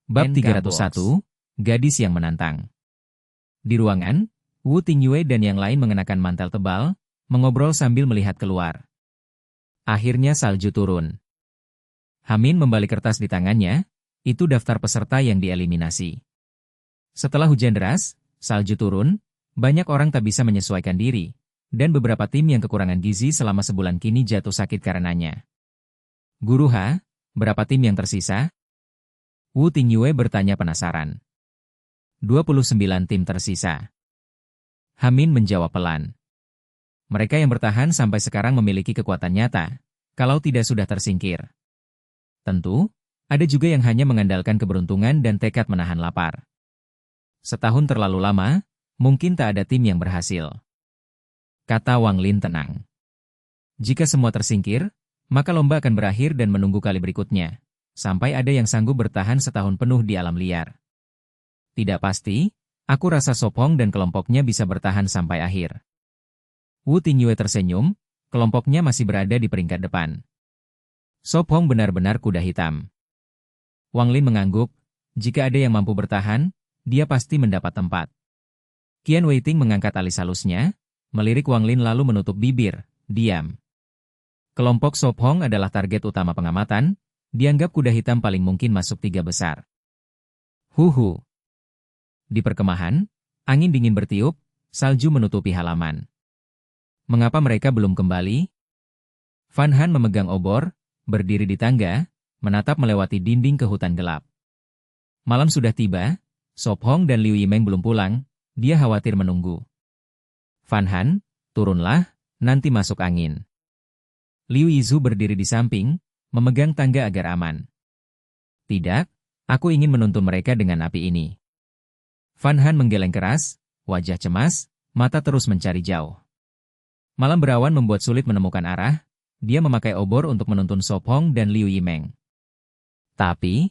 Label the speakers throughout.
Speaker 1: Bab
Speaker 2: NK
Speaker 1: 301, Gadis yang Menantang. Di ruangan, Wu Tingyue dan yang lain mengenakan mantel tebal, mengobrol sambil melihat keluar. Akhirnya salju turun. Hamin membalik kertas di tangannya, itu daftar peserta yang dieliminasi. Setelah hujan deras, salju turun, banyak orang tak bisa menyesuaikan diri, dan beberapa tim yang kekurangan gizi selama sebulan kini jatuh sakit karenanya. Guru Ha, berapa tim yang tersisa? Wu Tingyue bertanya penasaran. 29 tim tersisa. Hamin menjawab pelan. Mereka yang bertahan sampai sekarang memiliki kekuatan nyata, kalau tidak sudah tersingkir. Tentu, ada juga yang hanya mengandalkan keberuntungan dan tekad menahan lapar. Setahun terlalu lama, mungkin tak ada tim yang berhasil. Kata Wang Lin tenang. Jika semua tersingkir, maka lomba akan berakhir dan menunggu kali berikutnya, sampai ada yang sanggup bertahan setahun penuh di alam liar. Tidak pasti, aku rasa Sopong dan kelompoknya bisa bertahan sampai akhir. Wu Tingyue tersenyum, kelompoknya masih berada di peringkat depan. Sopong benar-benar kuda hitam. Wang Lin mengangguk, jika ada yang mampu bertahan, dia pasti mendapat tempat. Qian Weiting mengangkat alis halusnya, melirik Wang Lin lalu menutup bibir, diam. Kelompok Sopong adalah target utama pengamatan, dianggap kuda hitam paling mungkin masuk 3 besar. Huhu. Di perkemahan, angin dingin bertiup, salju menutupi halaman. Mengapa mereka belum kembali? Fan Han memegang obor, berdiri di tangga, menatap melewati dinding ke hutan gelap. Malam sudah tiba, Sop Hong dan Liu Yimeng belum pulang, dia khawatir menunggu. Fan Han, turunlah, nanti masuk angin. Liu Yizu berdiri di samping, memegang tangga agar aman. Tidak, aku ingin menuntun mereka dengan api ini. Fan Han menggeleng keras, wajah cemas, mata terus mencari jauh. Malam berawan membuat sulit menemukan arah, dia memakai obor untuk menuntun Sop Hong dan Liu Yimeng. Tapi,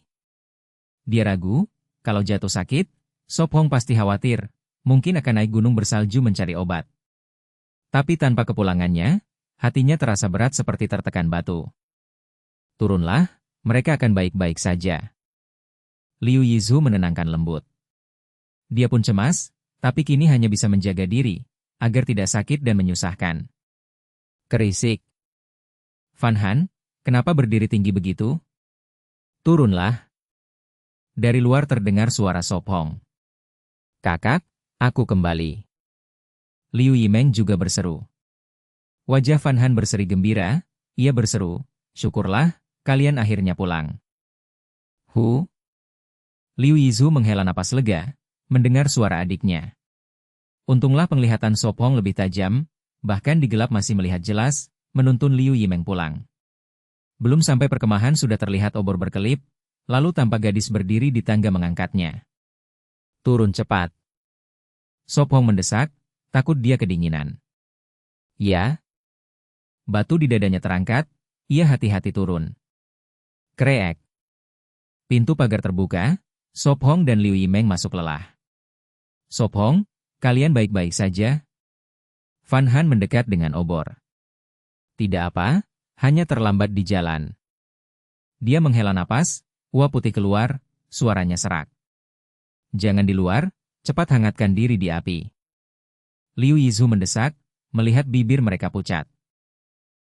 Speaker 1: dia ragu, kalau jatuh sakit, Sop Hong pasti khawatir, mungkin akan naik gunung bersalju mencari obat. Tapi tanpa kepulangannya, hatinya terasa berat seperti tertekan batu. Turunlah, mereka akan baik-baik saja. Liu Yizu menenangkan lembut. Dia pun cemas, tapi kini hanya bisa menjaga diri, agar tidak sakit dan menyusahkan. Kerisik. Fan Han, kenapa berdiri tinggi begitu? Turunlah. Dari luar terdengar suara Sop Hong. Kakak, aku kembali. Liu Yimeng juga berseru. Wajah Fan Han berseri gembira, ia berseru, syukurlah, kalian akhirnya pulang. Liu Yizu menghela napas lega, mendengar suara adiknya. Untunglah penglihatan Sop Hong lebih tajam, bahkan di gelap masih melihat jelas, menuntun Liu Yimeng pulang. Belum sampai perkemahan sudah terlihat obor berkelip, lalu tampak gadis berdiri di tangga mengangkatnya. Turun cepat. Sop Hong mendesak, takut dia kedinginan. Ya. Batu di dadanya terangkat, ia hati-hati turun. Kreek. Pintu pagar terbuka, Sop Hong dan Liu Yimeng masuk lelah. Sop Hong, kalian baik-baik saja? Fan Han mendekat dengan obor. Tidak apa, hanya terlambat di jalan. Dia menghela napas, uap putih keluar, suaranya serak. Jangan di luar, cepat hangatkan diri di api. Liu Yizu mendesak, melihat bibir mereka pucat.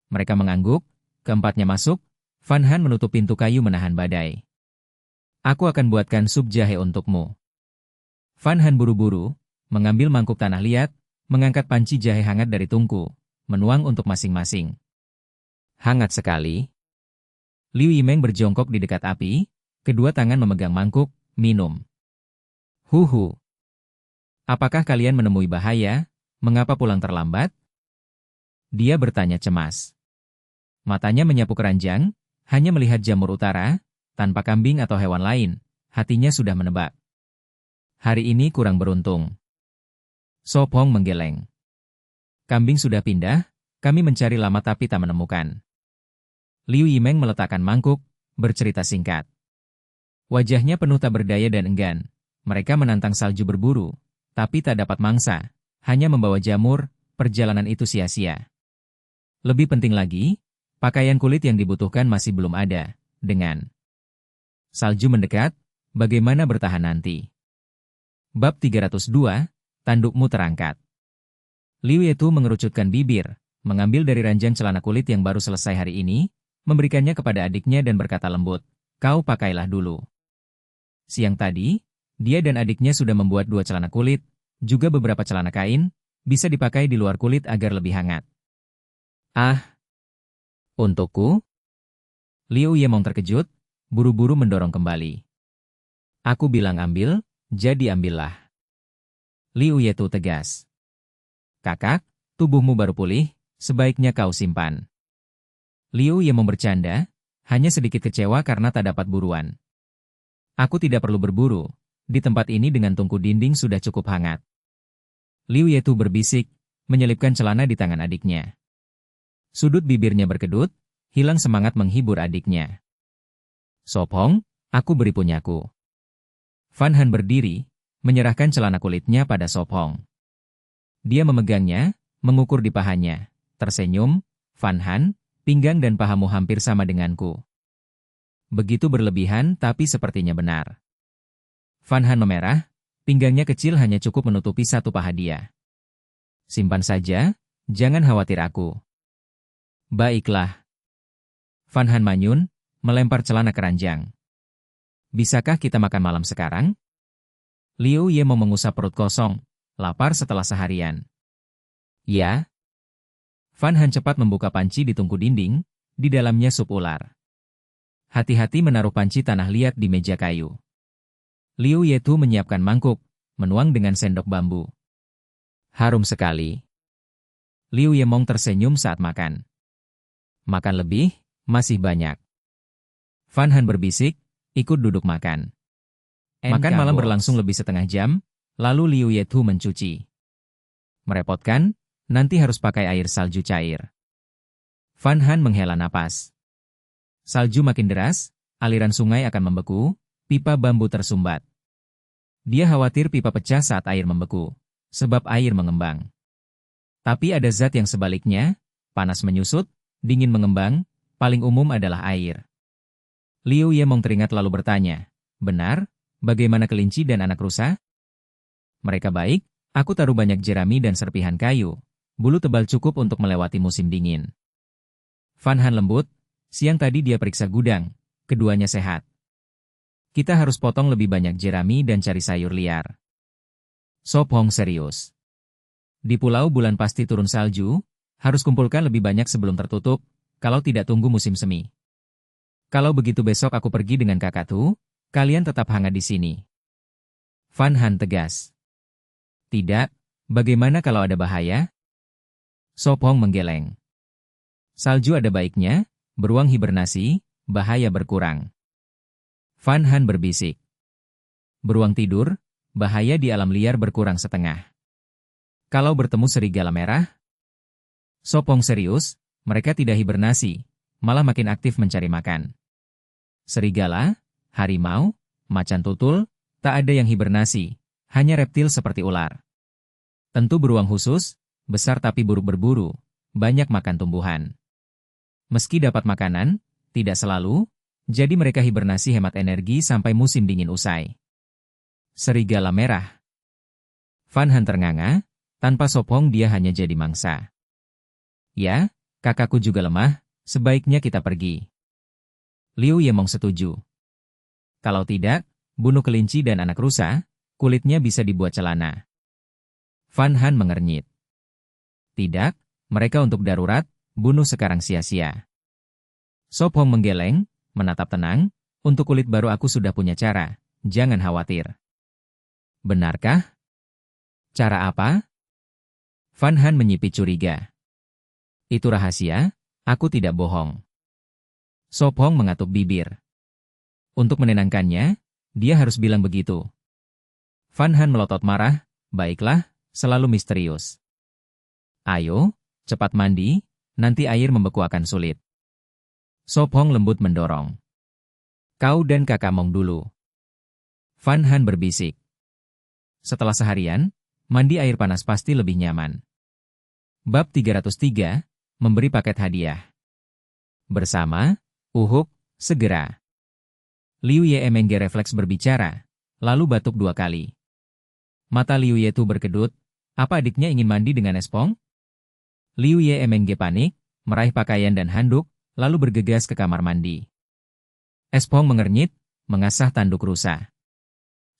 Speaker 1: Mereka mengangguk, keempatnya masuk, Fan Han menutup pintu kayu menahan badai. Aku akan buatkan sup jahe untukmu. Fan Han buru-buru, mengambil mangkuk tanah liat, mengangkat panci jahe hangat dari tungku, menuang untuk masing-masing. Hangat sekali. Liu Yimeng berjongkok di dekat api, kedua tangan memegang mangkuk, minum. Huhu. Apakah kalian menemui bahaya? Mengapa pulang terlambat? Dia bertanya cemas. Matanya menyapu keranjang, hanya melihat jamur utara, tanpa kambing atau hewan lain, hatinya sudah menebak. Hari ini kurang beruntung. Sop Hong menggeleng. Kambing sudah pindah, kami mencari lama tapi tak menemukan. Liu Yimeng meletakkan mangkuk, bercerita singkat. Wajahnya penuh tak berdaya dan enggan. Mereka menantang salju berburu, tapi tak dapat mangsa, hanya membawa jamur, perjalanan itu sia-sia. Lebih penting lagi, pakaian kulit yang dibutuhkan masih belum ada, dengan salju mendekat, bagaimana bertahan nanti? Bab 302, tandukmu terangkat. Liu Yetu mengerucutkan bibir, mengambil dari ranjang celana kulit yang baru selesai hari ini, memberikannya kepada adiknya dan berkata lembut, kau pakailah dulu. Siang tadi, dia dan adiknya sudah membuat 2 celana kulit, juga beberapa celana kain, bisa dipakai di luar kulit agar lebih hangat. Ah, untukku? Liu Yemong terkejut, buru-buru mendorong kembali. Aku bilang ambil, jadi ambillah. Liu Yetu tegas. Kakak, tubuhmu baru pulih, sebaiknya kau simpan. Liu Yemong bercanda, hanya sedikit kecewa karena tak dapat buruan. Aku tidak perlu berburu, di tempat ini dengan tungku dinding sudah cukup hangat. Liu Yetu berbisik, menyelipkan celana di tangan adiknya. Sudut bibirnya berkedut, hilang semangat menghibur adiknya. Sop Hong, aku beri punyaku. Fan Han berdiri, menyerahkan celana kulitnya pada Sop Hong. Dia memegangnya, mengukur di pahanya, tersenyum, Fan Han, pinggang dan pahamu hampir sama denganku. Begitu berlebihan tapi sepertinya benar. Fan Han memerah, pinggangnya kecil hanya cukup menutupi satu paha dia. Simpan saja, jangan khawatir aku. Baiklah. Fan Han manyun, melempar celana keranjang. Bisakah kita makan malam sekarang? Liu Ye mau mengusap perut kosong, lapar setelah seharian. Ya. Fan Han cepat membuka panci di tungku dinding, di dalamnya sup ular. Hati-hati menaruh panci tanah liat di meja kayu. Liu Yetu menyiapkan mangkuk, menuang dengan sendok bambu. Harum sekali. Liu Yemong tersenyum saat makan. Makan lebih, masih banyak. Fan Han berbisik, ikut duduk makan. Makan malam berlangsung lebih setengah jam, lalu Liu Yetu mencuci. Merepotkan, nanti harus pakai air salju cair. Fan Han menghela napas. Salju makin deras, aliran sungai akan membeku, pipa bambu tersumbat. Dia khawatir pipa pecah saat air membeku, sebab air mengembang. Tapi ada zat yang sebaliknya, panas menyusut, dingin mengembang, paling umum adalah air. Liu Yemong teringat lalu bertanya, benar, bagaimana kelinci dan anak rusa? Mereka baik, aku taruh banyak jerami dan serpihan kayu, bulu tebal cukup untuk melewati musim dingin. Fan Han lembut, siang tadi dia periksa gudang, keduanya sehat. Kita harus potong lebih banyak jerami dan cari sayur liar. Sop Hong serius. Di pulau bulan pasti turun salju, harus kumpulkan lebih banyak sebelum tertutup, kalau tidak tunggu musim semi. Kalau begitu besok aku pergi dengan kakak Tu, kalian tetap hangat di sini. Fan Han tegas. Tidak, bagaimana kalau ada bahaya? Sop Hong menggeleng. Salju ada baiknya, beruang hibernasi, bahaya berkurang. Fan Han berbisik. Beruang tidur, bahaya di alam liar berkurang setengah. Kalau bertemu serigala merah? Sop Hong serius, mereka tidak hibernasi, malah makin aktif mencari makan. Serigala, harimau, macan tutul, tak ada yang hibernasi, hanya reptil seperti ular. Tentu beruang khusus, besar tapi buruk berburu, banyak makan tumbuhan. Meski dapat makanan, tidak selalu, jadi mereka hibernasi hemat energi sampai musim dingin usai. Serigala merah. Fan Han ternganga, tanpa Sop Hong dia hanya jadi mangsa. Ya, kakakku juga lemah, sebaiknya kita pergi. Liu Yemong setuju. Kalau tidak, bunuh kelinci dan anak rusa, kulitnya bisa dibuat celana. Fan Han mengernyit. Tidak, mereka untuk darurat, bunuh sekarang sia-sia. Sop Hong menggeleng, menatap tenang, untuk kulit baru aku sudah punya cara, jangan khawatir. Benarkah? Cara apa? Fan Han menyipit curiga. Itu rahasia, aku tidak bohong. Sop Hong mengatup bibir. Untuk menenangkannya, dia harus bilang begitu. Fan Han melotot marah, baiklah, selalu misterius. Ayo, cepat mandi, nanti air membeku akan sulit. Sop Hong lembut mendorong. Kau dan kakak Mong dulu. Fan Han berbisik. Setelah seharian, mandi air panas pasti lebih nyaman. Bab 303, memberi paket hadiah. Bersama, Uhuk, segera. Liu Yemeng refleks berbicara, lalu batuk 2 kali. Mata Liu Yetu berkedut, apa adiknya ingin mandi dengan Espong? Liu Yemeng panik, meraih pakaian dan handuk, lalu bergegas ke kamar mandi. Espong mengernyit, mengasah tanduk rusa.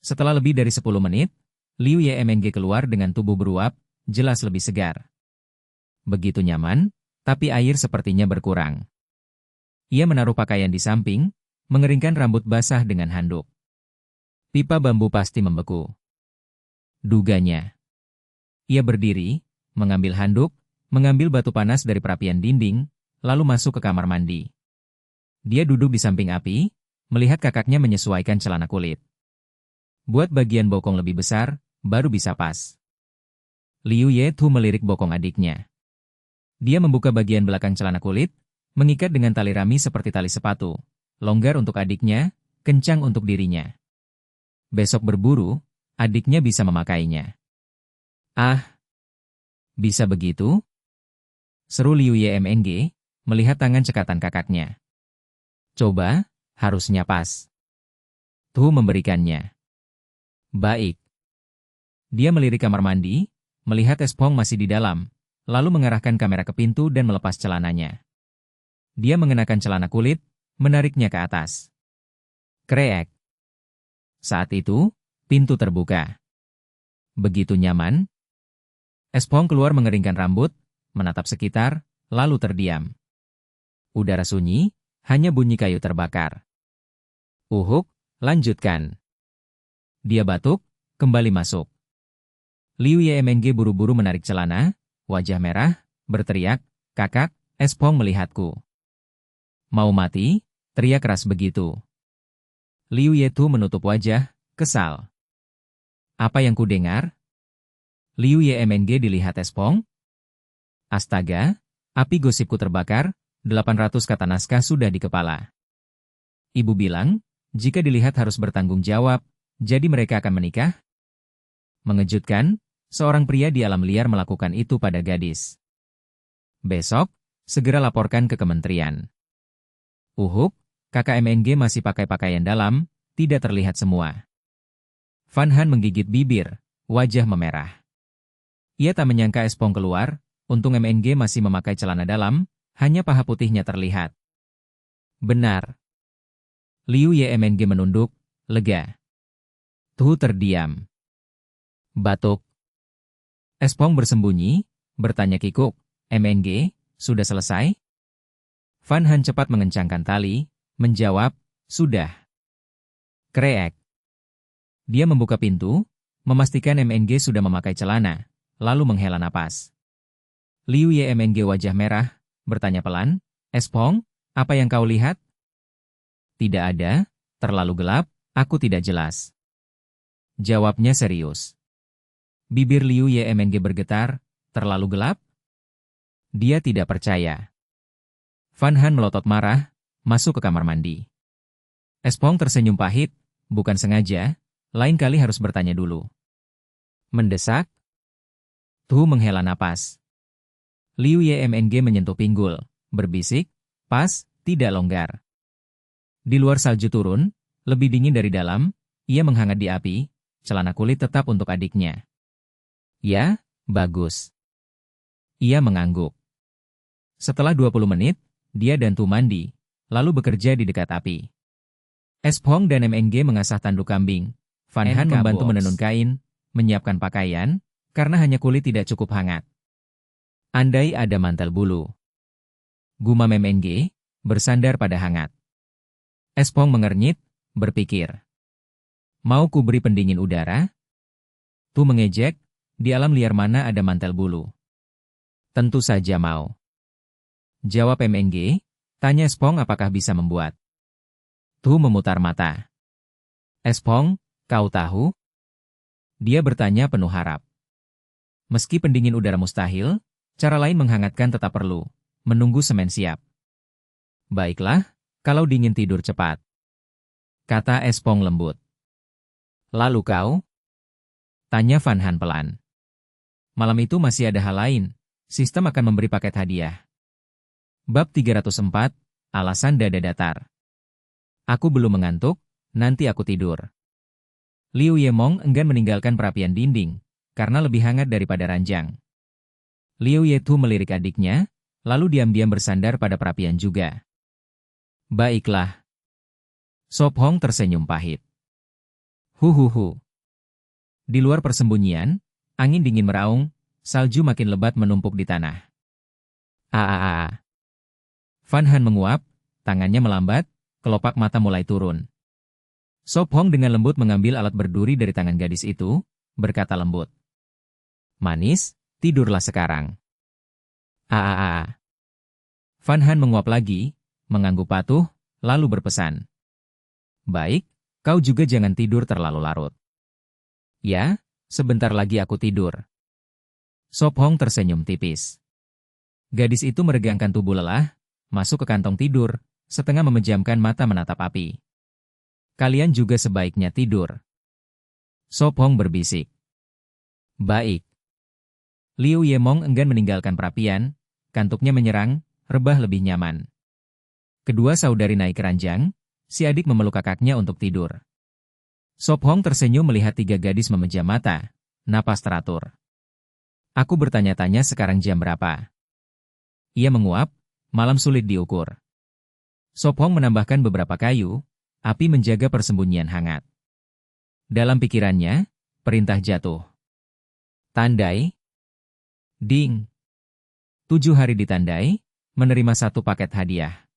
Speaker 1: Setelah lebih dari 10 menit, Liu Yemeng keluar dengan tubuh beruap, jelas lebih segar. Begitu nyaman, tapi air sepertinya berkurang. Ia menaruh pakaian di samping, mengeringkan rambut basah dengan handuk. Pipa bambu pasti membeku. Duganya. Ia berdiri, mengambil handuk, mengambil batu panas dari perapian dinding, lalu masuk ke kamar mandi. Dia duduk di samping api, melihat kakaknya menyesuaikan celana kulit. Buat bagian bokong lebih besar, baru bisa pas. Liu Yetu melirik bokong adiknya. Dia membuka bagian belakang celana kulit, mengikat dengan tali rami seperti tali sepatu, longgar untuk adiknya, kencang untuk dirinya. Besok berburu, adiknya bisa memakainya. Ah, bisa begitu? Seru Liu Yemeng, melihat tangan cekatan kakaknya. Coba, harusnya pas. Tu memberikannya. Baik. Dia melirik kamar mandi, melihat Espong masih di dalam, lalu mengarahkan kamera ke pintu dan melepas celananya. Dia mengenakan celana kulit, menariknya ke atas. Kreek. Saat itu, pintu terbuka. Begitu nyaman. Espong keluar mengeringkan rambut, menatap sekitar, lalu terdiam. Udara sunyi, hanya bunyi kayu terbakar. Uhuk, lanjutkan. Dia batuk, kembali masuk. Liu Yemeng buru-buru menarik celana, wajah merah, berteriak, "Kakak, Espong melihatku." Mau mati? Teriak keras begitu. Liu Yetu menutup wajah, kesal. Apa yang kudengar? Liu Yemeng dilihat Espong. Astaga, api gosipku terbakar, 800 kata naskah sudah di kepala. Ibu bilang, jika dilihat harus bertanggung jawab, jadi mereka akan menikah? Mengejutkan, seorang pria di alam liar melakukan itu pada gadis. Besok, segera laporkan ke kementerian. Uhuk, KKMNG masih pakai pakaian dalam, tidak terlihat semua. Van Han menggigit bibir, wajah memerah. Ia tak menyangka Espong keluar, untung MNG masih memakai celana dalam, hanya paha putihnya terlihat. Benar. Liu Yemeng menunduk, lega. Tu terdiam. Batuk. Espong bersembunyi, bertanya kikuk, MNG, sudah selesai? Van Han cepat mengencangkan tali, menjawab, sudah. Kreek. Dia membuka pintu, memastikan MNG sudah memakai celana, lalu menghela napas. Liu Yemeng wajah merah, bertanya pelan, Espong, apa yang kau lihat? Tidak ada, terlalu gelap, aku tidak jelas. Jawabnya serius. Bibir Liu Yemeng bergetar, terlalu gelap? Dia tidak percaya. Van Han melotot marah, masuk ke kamar mandi. Espong tersenyum pahit, bukan sengaja, lain kali harus bertanya dulu. Mendesak? Tu menghela napas. Liu Yemeng menyentuh pinggul, berbisik, pas, tidak longgar. Di luar salju turun, lebih dingin dari dalam, ia menghangat di api, celana kulit tetap untuk adiknya. Ya, bagus. Ia mengangguk. Setelah 20 menit, dia dan Tu mandi, lalu bekerja di dekat api. Espong dan MNG mengasah tanduk kambing. Van Han membantu menenun kain, menyiapkan pakaian, karena hanya kulit tidak cukup hangat. Andai ada mantel bulu. Gumam MNG, bersandar pada hangat. Espong mengernyit, berpikir. Mau ku beri pendingin udara? Tu mengejek, di alam liar mana ada mantel bulu? Tentu saja mau. Jawab MNG, tanya Espong apakah bisa membuat. Tu memutar mata. Espong, kau tahu? Dia bertanya penuh harap. Meski pendingin udara mustahil, cara lain menghangatkan tetap perlu, menunggu semen siap. Baiklah, kalau dingin tidur cepat. Kata Espong lembut. Lalu kau? Tanya Van Han pelan. Malam itu masih ada hal lain, sistem akan memberi paket hadiah. Bab 304, alasan dada datar. Aku belum mengantuk, nanti aku tidur. Liu Yemong enggan meninggalkan perapian dinding, karena lebih hangat daripada ranjang. Liu Yetu melirik adiknya, lalu diam-diam bersandar pada perapian juga. Baiklah. Sop Hong tersenyum pahit. Huhuhu. Di luar persembunyian, angin dingin meraung, salju makin lebat menumpuk di tanah. Aaaa. Fan Han menguap, tangannya melambat, kelopak mata mulai turun. Sop Hong dengan lembut mengambil alat berduri dari tangan gadis itu, berkata lembut. Manis, tidurlah sekarang. Aaaa. Fan Han menguap lagi, mengangguk patuh, lalu berpesan. Baik, kau juga jangan tidur terlalu larut. Ya, sebentar lagi aku tidur. Sop Hong tersenyum tipis. Gadis itu meregangkan tubuh lelah, masuk ke kantong tidur, setengah memejamkan mata menatap api. Kalian juga sebaiknya tidur. Sop Hong berbisik. Baik. Liu Yemong enggan meninggalkan perapian, kantuknya menyerang, rebah lebih nyaman. Kedua saudari naik ke ranjang, si adik memeluk kakaknya untuk tidur. Sop Hong tersenyum melihat tiga gadis memejam mata, napas teratur. Aku bertanya-tanya sekarang jam berapa. Ia menguap, malam sulit diukur. Sop Hong menambahkan beberapa kayu, api menjaga persembunyian hangat. Dalam pikirannya, perintah jatuh. Tandai. Ding. 7 hari ditandai, menerima 1 paket hadiah.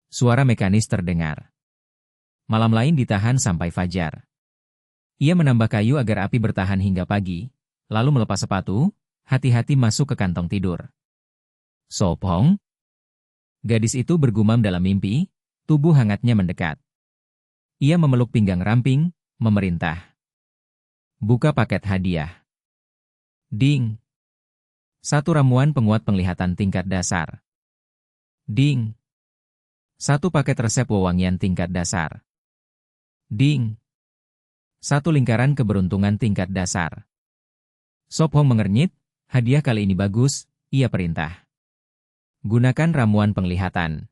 Speaker 1: Suara mekanis terdengar. Malam lain ditahan sampai fajar. Ia menambah kayu agar api bertahan hingga pagi, lalu melepas sepatu, hati-hati masuk ke kantong tidur. Sop Hong? Gadis itu bergumam dalam mimpi, tubuh hangatnya mendekat. Ia memeluk pinggang ramping, memerintah. Buka paket hadiah. Ding. 1 ramuan penguat penglihatan tingkat dasar. Ding. 1 paket resep wewangian tingkat dasar. Ding. 1 lingkaran keberuntungan tingkat dasar. Sop Hong mengernyit, hadiah kali ini bagus, ia perintah. Gunakan ramuan penglihatan.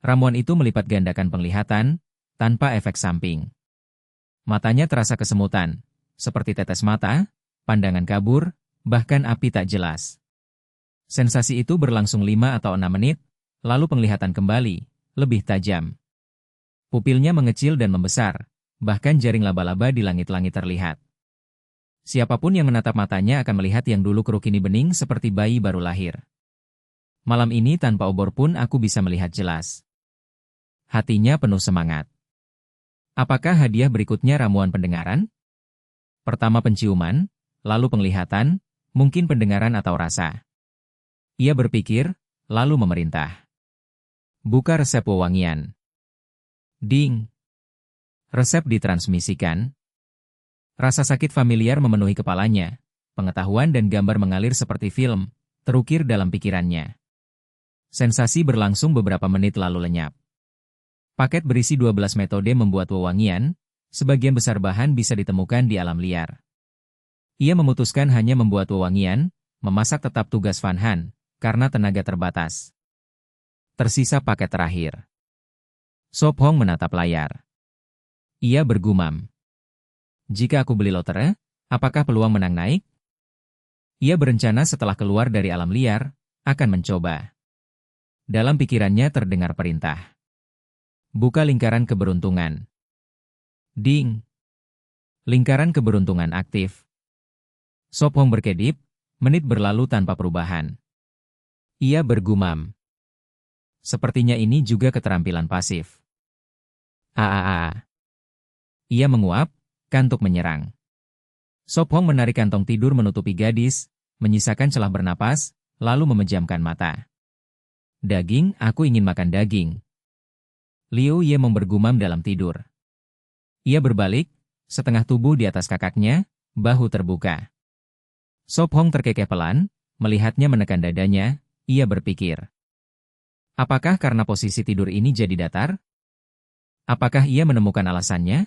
Speaker 1: Ramuan itu melipat gandakan penglihatan, tanpa efek samping. Matanya terasa kesemutan, seperti tetes mata, pandangan kabur, bahkan api tak jelas. Sensasi itu berlangsung 5 atau 6 menit, lalu penglihatan kembali, lebih tajam. Pupilnya mengecil dan membesar, bahkan jaring laba-laba di langit-langit terlihat. Siapapun yang menatap matanya akan melihat yang dulu keruk kini bening seperti bayi baru lahir. Malam ini tanpa obor pun aku bisa melihat jelas. Hatinya penuh semangat. Apakah hadiah berikutnya ramuan pendengaran? Pertama penciuman, lalu penglihatan, mungkin pendengaran atau rasa. Ia berpikir, lalu memerintah. Buka resep wewangian. Ding. Resep ditransmisikan. Rasa sakit familiar memenuhi kepalanya, pengetahuan dan gambar mengalir seperti film, terukir dalam pikirannya. Sensasi berlangsung beberapa menit lalu lenyap. Paket berisi 12 metode membuat wewangian, sebagian besar bahan bisa ditemukan di alam liar. Ia memutuskan hanya membuat wewangian, memasak tetap tugas Fan Han, karena tenaga terbatas. Tersisa paket terakhir. Sop Hong menatap layar. Ia bergumam. Jika aku beli lotre, apakah peluang menang naik? Ia berencana setelah keluar dari alam liar, akan mencoba. Dalam pikirannya terdengar perintah. Buka lingkaran keberuntungan. Ding. Lingkaran keberuntungan aktif. Sop Hong berkedip, menit berlalu tanpa perubahan. Ia bergumam. Sepertinya ini juga keterampilan pasif. Aaaa. Ia menguap, kantuk menyerang. Sop Hong menarik kantong tidur menutupi gadis, menyisakan celah bernapas, lalu memejamkan mata. Daging, aku ingin makan daging. Liu Yemong bergumam dalam tidur. Ia berbalik, setengah tubuh di atas kakaknya, bahu terbuka. Sop Hong terkekeh pelan, melihatnya menekan dadanya, ia berpikir. Apakah karena posisi tidur ini jadi datar? Apakah ia menemukan alasannya?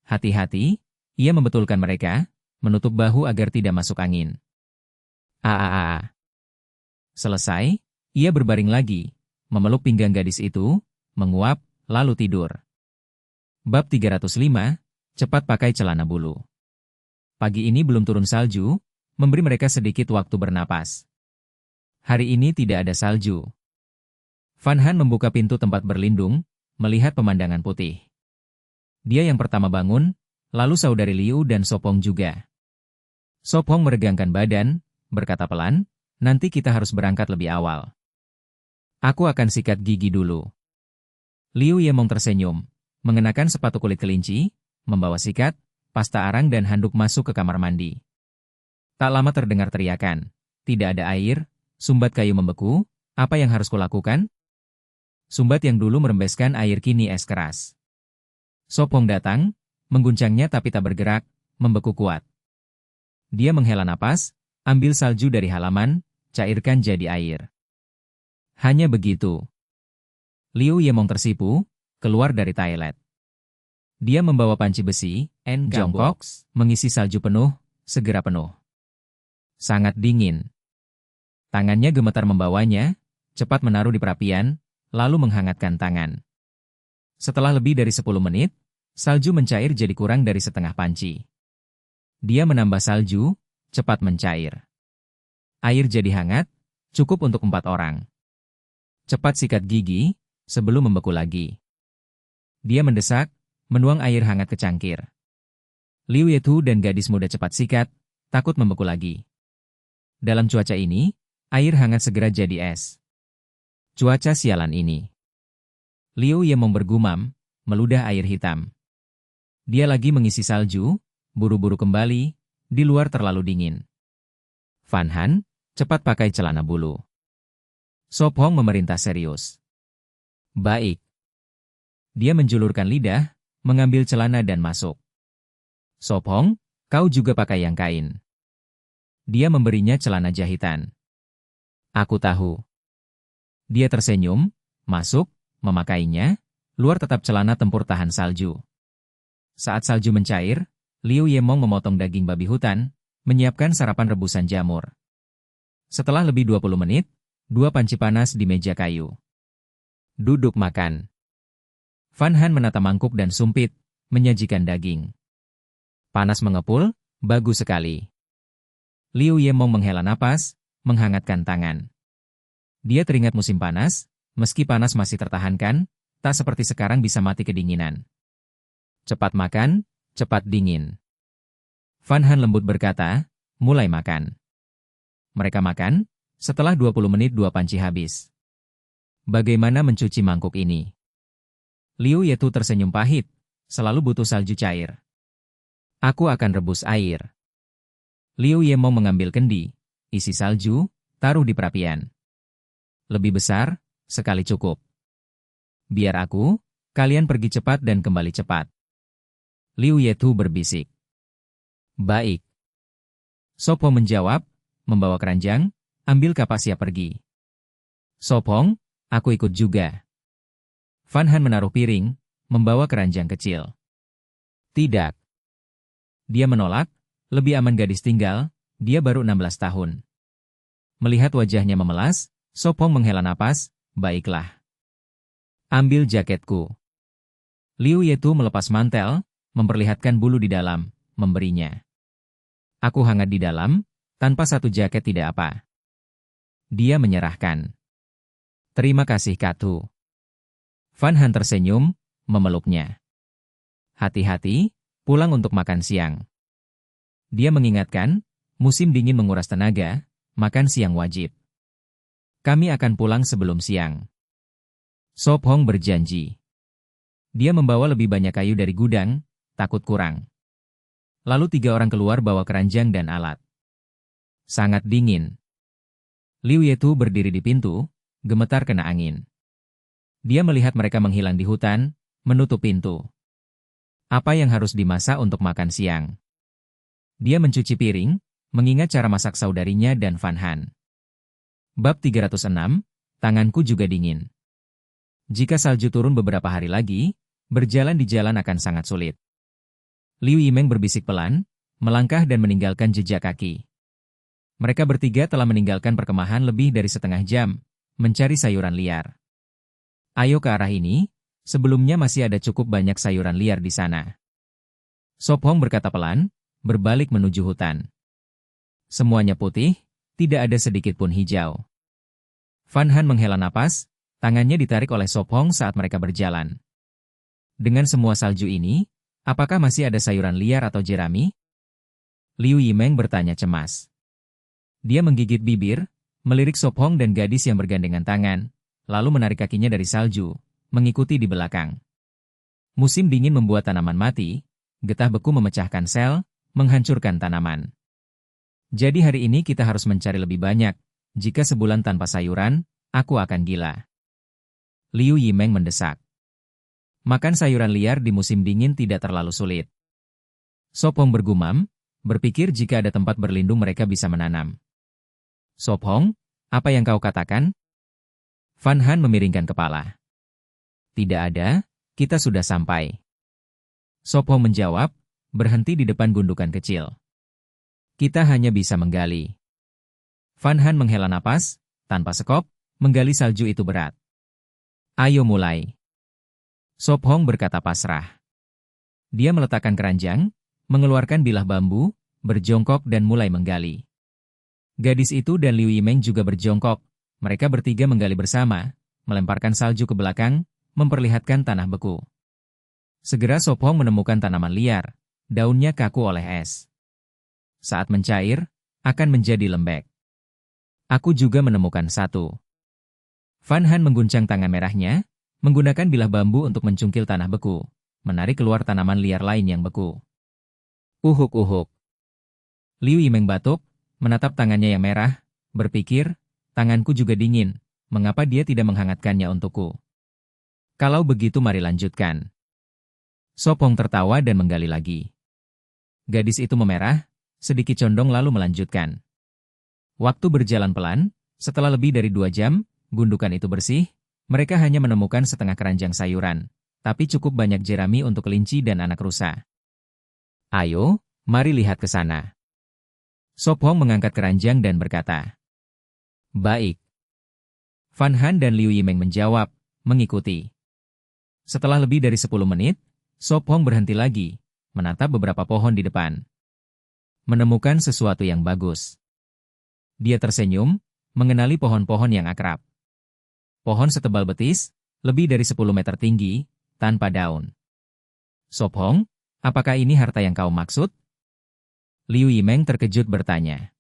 Speaker 1: Hati-hati, ia membetulkan mereka, menutup bahu agar tidak masuk angin. Aaaa. Selesai, ia berbaring lagi, memeluk pinggang gadis itu, menguap, lalu tidur. Bab 305, cepat pakai celana bulu. Pagi ini belum turun salju, memberi mereka sedikit waktu bernapas. Hari ini tidak ada salju. Van Han membuka pintu tempat berlindung, melihat pemandangan putih. Dia yang pertama bangun, lalu saudari Liu dan Sopong juga. Sopong meregangkan badan, berkata pelan, nanti kita harus berangkat lebih awal. Aku akan sikat gigi dulu. Liu Yemong tersenyum, mengenakan sepatu kulit kelinci, membawa sikat, pasta arang dan handuk masuk ke kamar mandi. Tak lama terdengar teriakan, tidak ada air, sumbat kayu membeku, apa yang harus kulakukan? Sumbat yang dulu merembeskan air kini es keras. Sopong datang, mengguncangnya tapi tak bergerak, membeku kuat. Dia menghela napas, ambil salju dari halaman, cairkan jadi air. Hanya begitu. Liu Yemong tersipu, keluar dari toilet. Dia membawa panci besi, jongkok, mengisi salju penuh, segera penuh. Sangat dingin. Tangannya gemetar membawanya, cepat menaruh di perapian, lalu menghangatkan tangan. Setelah lebih dari 10 menit, salju mencair jadi kurang dari setengah panci. Dia menambah salju, cepat mencair. Air jadi hangat, cukup untuk 4 orang. Cepat sikat gigi, sebelum membeku lagi. Dia mendesak, menuang air hangat ke cangkir. Liu Yetu dan gadis muda cepat sikat, takut membeku lagi. Dalam cuaca ini, air hangat segera jadi es. Cuaca sialan ini. Liu Yemong bergumam, meludah air hitam. Dia lagi mengisi salju, buru-buru kembali, di luar terlalu dingin. Van Han, cepat pakai celana bulu. Sopong memerintah serius. Baik. Dia menjulurkan lidah, mengambil celana dan masuk. Sopong, kau juga pakai yang kain. Dia memberinya celana jahitan. Aku tahu. Dia tersenyum, masuk, memakainya, luar tetap celana tempur tahan salju. Saat salju mencair, Liu Yemong memotong daging babi hutan, menyiapkan sarapan rebusan jamur. Setelah lebih 20 menit, 2 panci panas di meja kayu. Duduk makan. Van Han menata mangkuk dan sumpit, menyajikan daging. Panas mengepul, bagus sekali. Liu Yemong menghela napas, menghangatkan tangan. Dia teringat musim panas, meski panas masih tertahankan, tak seperti sekarang bisa mati kedinginan. Cepat makan, cepat dingin. Van Han lembut berkata, mulai makan. Mereka makan, setelah 20 menit 2 panci habis. Bagaimana mencuci mangkuk ini? Liu Yetu tersenyum pahit, selalu butuh salju cair. Aku akan rebus air. Liu Yemong mengambil kendi, isi salju, taruh di perapian. Lebih besar, sekali cukup. Biar aku, kalian pergi cepat dan kembali cepat. Liu Yetu berbisik. Baik. Sopong menjawab, membawa keranjang, ambil kapak siap pergi. Sopong, aku ikut juga. Van Han menaruh piring, membawa keranjang kecil. Tidak. Dia menolak, lebih aman gadis tinggal, dia baru 16 tahun. Melihat wajahnya memelas, Sopong menghela napas, baiklah. Ambil jaketku. Liu Yetu melepas mantel, memperlihatkan bulu di dalam, memberinya. Aku hangat di dalam, tanpa satu jaket tidak apa. Dia menyerahkan. Terima kasih Katu. Van Han tersenyum, memeluknya. Hati-hati, pulang untuk makan siang. Dia mengingatkan, musim dingin menguras tenaga, makan siang wajib. Kami akan pulang sebelum siang. Sopong berjanji. Dia membawa lebih banyak kayu dari gudang, takut kurang. Lalu 3 orang keluar bawa keranjang dan alat. Sangat dingin. Liu Yetu berdiri di pintu, gemetar kena angin. Dia melihat mereka menghilang di hutan, menutup pintu. Apa yang harus dimasak untuk makan siang? Dia mencuci piring, mengingat cara masak saudarinya dan Van Han. Bab 306, tanganku juga dingin. Jika salju turun beberapa hari lagi, berjalan di jalan akan sangat sulit. Liu Yimeng berbisik pelan, melangkah dan meninggalkan jejak kaki. Mereka bertiga telah meninggalkan perkemahan lebih dari setengah jam, mencari sayuran liar. Ayo ke arah ini, Sebelumnya masih ada cukup banyak sayuran liar di sana. Sop Hong berkata pelan, berbalik menuju hutan. Semuanya putih, tidak ada sedikit pun hijau. Van Han menghela napas, tangannya ditarik oleh Sop Hong saat mereka berjalan. Dengan semua salju ini, apakah masih ada sayuran liar atau jerami? Liu Yimeng bertanya cemas. Dia menggigit bibir, melirik Sop Hong dan gadis yang bergandengan tangan, lalu menarik kakinya dari salju, mengikuti di belakang. Musim dingin membuat tanaman mati, getah beku memecahkan sel, menghancurkan tanaman. Jadi hari ini kita harus mencari lebih banyak. Jika sebulan tanpa sayuran, aku akan gila. Liu Yimeng mendesak. Makan sayuran liar di musim dingin tidak terlalu sulit. Sop Hong bergumam, berpikir jika ada tempat berlindung mereka bisa menanam. Sop Hong, apa yang kau katakan? Van Han memiringkan kepala. Tidak ada, kita sudah sampai. Sop Hong menjawab, berhenti di depan gundukan kecil. Kita hanya bisa menggali. Van Han menghela napas, tanpa sekop, menggali salju itu berat. Ayo mulai. Sop Hong berkata pasrah. Dia meletakkan keranjang, mengeluarkan bilah bambu, berjongkok dan mulai menggali. Gadis itu dan Liu Yimeng juga berjongkok. Mereka bertiga menggali bersama, melemparkan salju ke belakang, memperlihatkan tanah beku. Segera Sop Hong menemukan tanaman liar, daunnya kaku oleh es. Saat mencair, akan menjadi lembek. Aku juga menemukan satu. Van Han mengguncang tangan merahnya, menggunakan bilah bambu untuk mencungkil tanah beku, menarik keluar tanaman liar lain yang beku. Uhuk-uhuk. Liu Yimeng batuk, menatap tangannya yang merah, berpikir, tanganku juga dingin, mengapa dia tidak menghangatkannya untukku? Kalau begitu mari lanjutkan. Sop Hong tertawa dan menggali lagi. Gadis itu memerah, sedikit condong lalu melanjutkan. Waktu berjalan pelan, setelah lebih dari 2 jam, gundukan itu bersih, mereka hanya menemukan setengah keranjang sayuran, tapi cukup banyak jerami untuk kelinci dan anak rusa. Ayo, mari lihat ke sana. Sop Hong mengangkat keranjang dan berkata. Baik. Van Han dan Liu Yimeng menjawab, mengikuti. Setelah lebih dari 10 menit, Sop Hong berhenti lagi, menatap beberapa pohon di depan. Menemukan sesuatu yang bagus. Dia tersenyum, mengenali pohon-pohon yang akrab. Pohon setebal betis, lebih dari 10 meter tinggi, tanpa daun. Sop Hong, apakah ini harta yang kau maksud? Liu Yimeng terkejut bertanya.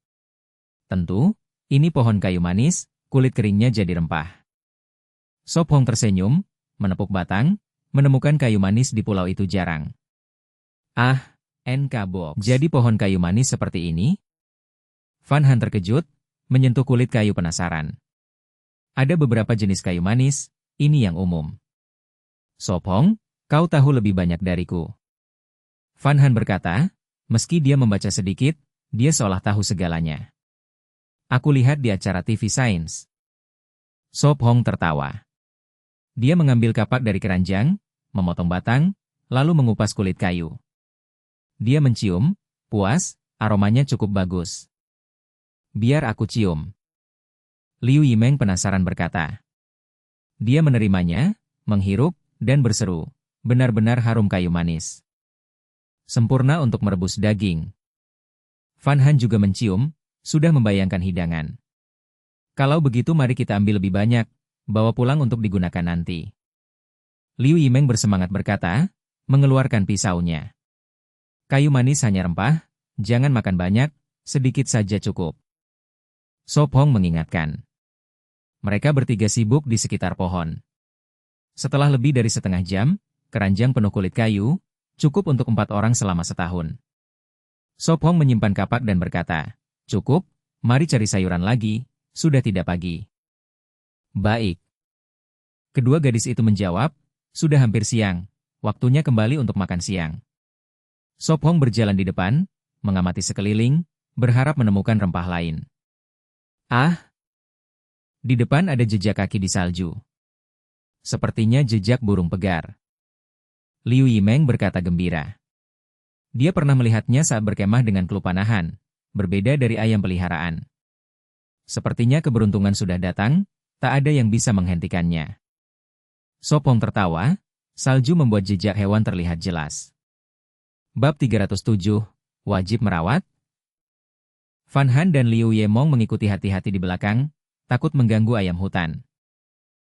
Speaker 1: Tentu, ini pohon kayu manis, kulit keringnya jadi rempah. Sop Hong tersenyum, menepuk batang, menemukan kayu manis di pulau itu jarang. Ah, NK Box. Jadi pohon kayu manis seperti ini? Van Han terkejut, menyentuh kulit kayu penasaran. Ada beberapa jenis kayu manis, ini yang umum. Sop Hong, kau tahu lebih banyak dariku. Van Han berkata, meski dia membaca sedikit, dia seolah tahu segalanya. Aku lihat di acara TV Sains. Sop Hong tertawa. Dia mengambil kapak dari keranjang, memotong batang, lalu mengupas kulit kayu. Dia mencium, puas, aromanya cukup bagus. Biar aku cium. Liu Yimeng penasaran berkata. Dia menerimanya, menghirup, dan berseru, benar-benar harum kayu manis. Sempurna untuk merebus daging. Van Han juga mencium, sudah membayangkan hidangan. Kalau begitu mari kita ambil lebih banyak, bawa pulang untuk digunakan nanti. Liu Yimeng bersemangat berkata, mengeluarkan pisaunya. Kayu manis hanya rempah, jangan makan banyak, sedikit saja cukup. Sop Hong mengingatkan. Mereka bertiga sibuk di sekitar pohon. Setelah lebih dari setengah jam, keranjang penuh kulit kayu, cukup untuk 4 orang selama setahun. Sop Hong menyimpan kapak dan berkata, cukup, mari cari sayuran lagi, sudah tidak pagi. Baik. Kedua gadis itu menjawab, sudah hampir siang, waktunya kembali untuk makan siang. Sop Hong berjalan di depan, mengamati sekeliling, berharap menemukan rempah lain. Ah! Di depan ada jejak kaki di salju. Sepertinya jejak burung pegar. Liu Yimeng berkata gembira. Dia pernah melihatnya saat berkemah dengan kelupanahan, berbeda dari ayam peliharaan. Sepertinya keberuntungan sudah datang, tak ada yang bisa menghentikannya. Sop Hong tertawa, Salju membuat jejak hewan terlihat jelas. Bab 307, Wajib Merawat. Van Han dan Liu Yemong mengikuti hati-hati di belakang, takut mengganggu ayam hutan.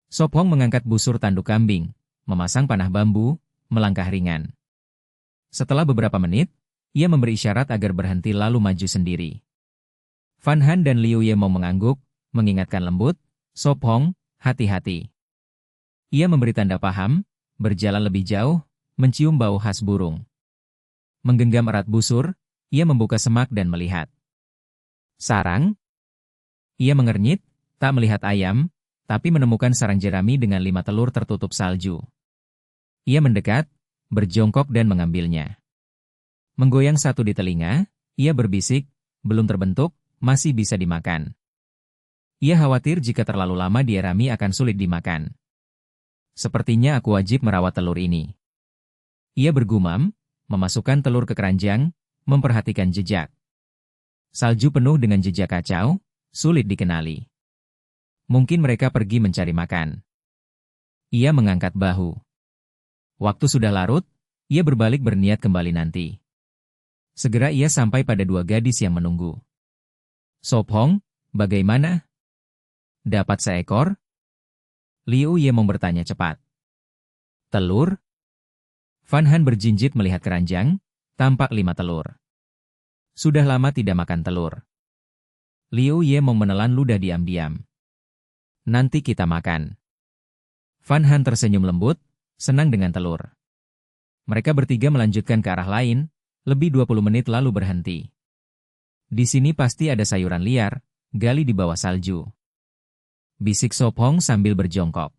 Speaker 1: Sop Hong mengangkat busur tanduk kambing, memasang panah bambu, melangkah ringan. Setelah beberapa menit, ia memberi isyarat agar berhenti lalu maju sendiri. Van Han dan Liu Yemong mengangguk, mengingatkan lembut, Sop Hong, hati-hati. Ia memberi tanda paham, berjalan lebih jauh, mencium bau khas burung. Menggenggam erat busur, ia membuka semak dan melihat. Sarang? Ia mengernyit, tak melihat ayam, tapi menemukan sarang jerami dengan 5 telur tertutup salju. Ia mendekat, berjongkok dan mengambilnya. Menggoyang satu di telinga, ia berbisik, belum terbentuk, masih bisa dimakan. Ia khawatir jika terlalu lama dierami akan sulit dimakan. Sepertinya aku wajib merawat telur ini. Ia bergumam, memasukkan telur ke keranjang, memperhatikan jejak. Salju penuh dengan jejak kacau, sulit dikenali. Mungkin mereka pergi mencari makan. Ia mengangkat bahu. Waktu sudah larut, ia berbalik berniat kembali nanti. Segera ia sampai pada 2 gadis yang menunggu. Sop Hong, bagaimana? Dapat seekor? Liu Yemong bertanya cepat. Telur? Van Han berjinjit melihat keranjang, tampak 5 telur. Sudah lama tidak makan telur. Liu Yemong menelan ludah diam-diam. Nanti kita makan. Van Han tersenyum lembut, senang dengan telur. Mereka bertiga melanjutkan ke arah lain, lebih 20 menit lalu berhenti. Di sini pasti ada sayuran liar, gali di bawah salju. Bisik Sop Hong sambil berjongkok.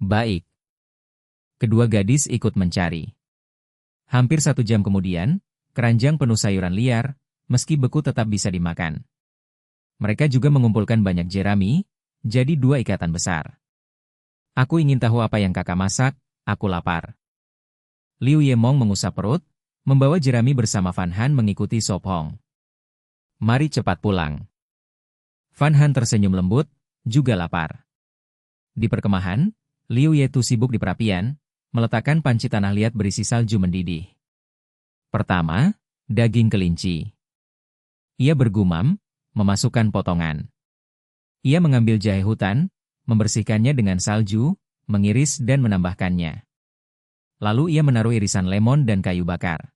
Speaker 1: Baik. Kedua gadis ikut mencari. Hampir 1 jam kemudian, keranjang penuh sayuran liar, meski beku tetap bisa dimakan. Mereka juga mengumpulkan banyak jerami, jadi 2 ikatan besar. Aku ingin tahu apa yang kakak masak, aku lapar. Liu Yemong mengusap perut, membawa jerami bersama Van Han mengikuti Sop Hong. Mari cepat pulang. Van Han tersenyum lembut, juga lapar. Di perkemahan, Liu Yetu sibuk di perapian, meletakkan panci tanah liat berisi salju mendidih. Pertama, daging kelinci. Ia bergumam, memasukkan potongan. Ia mengambil jahe hutan, membersihkannya dengan salju, mengiris dan menambahkannya. Lalu ia menaruh irisan lemon dan kayu bakar.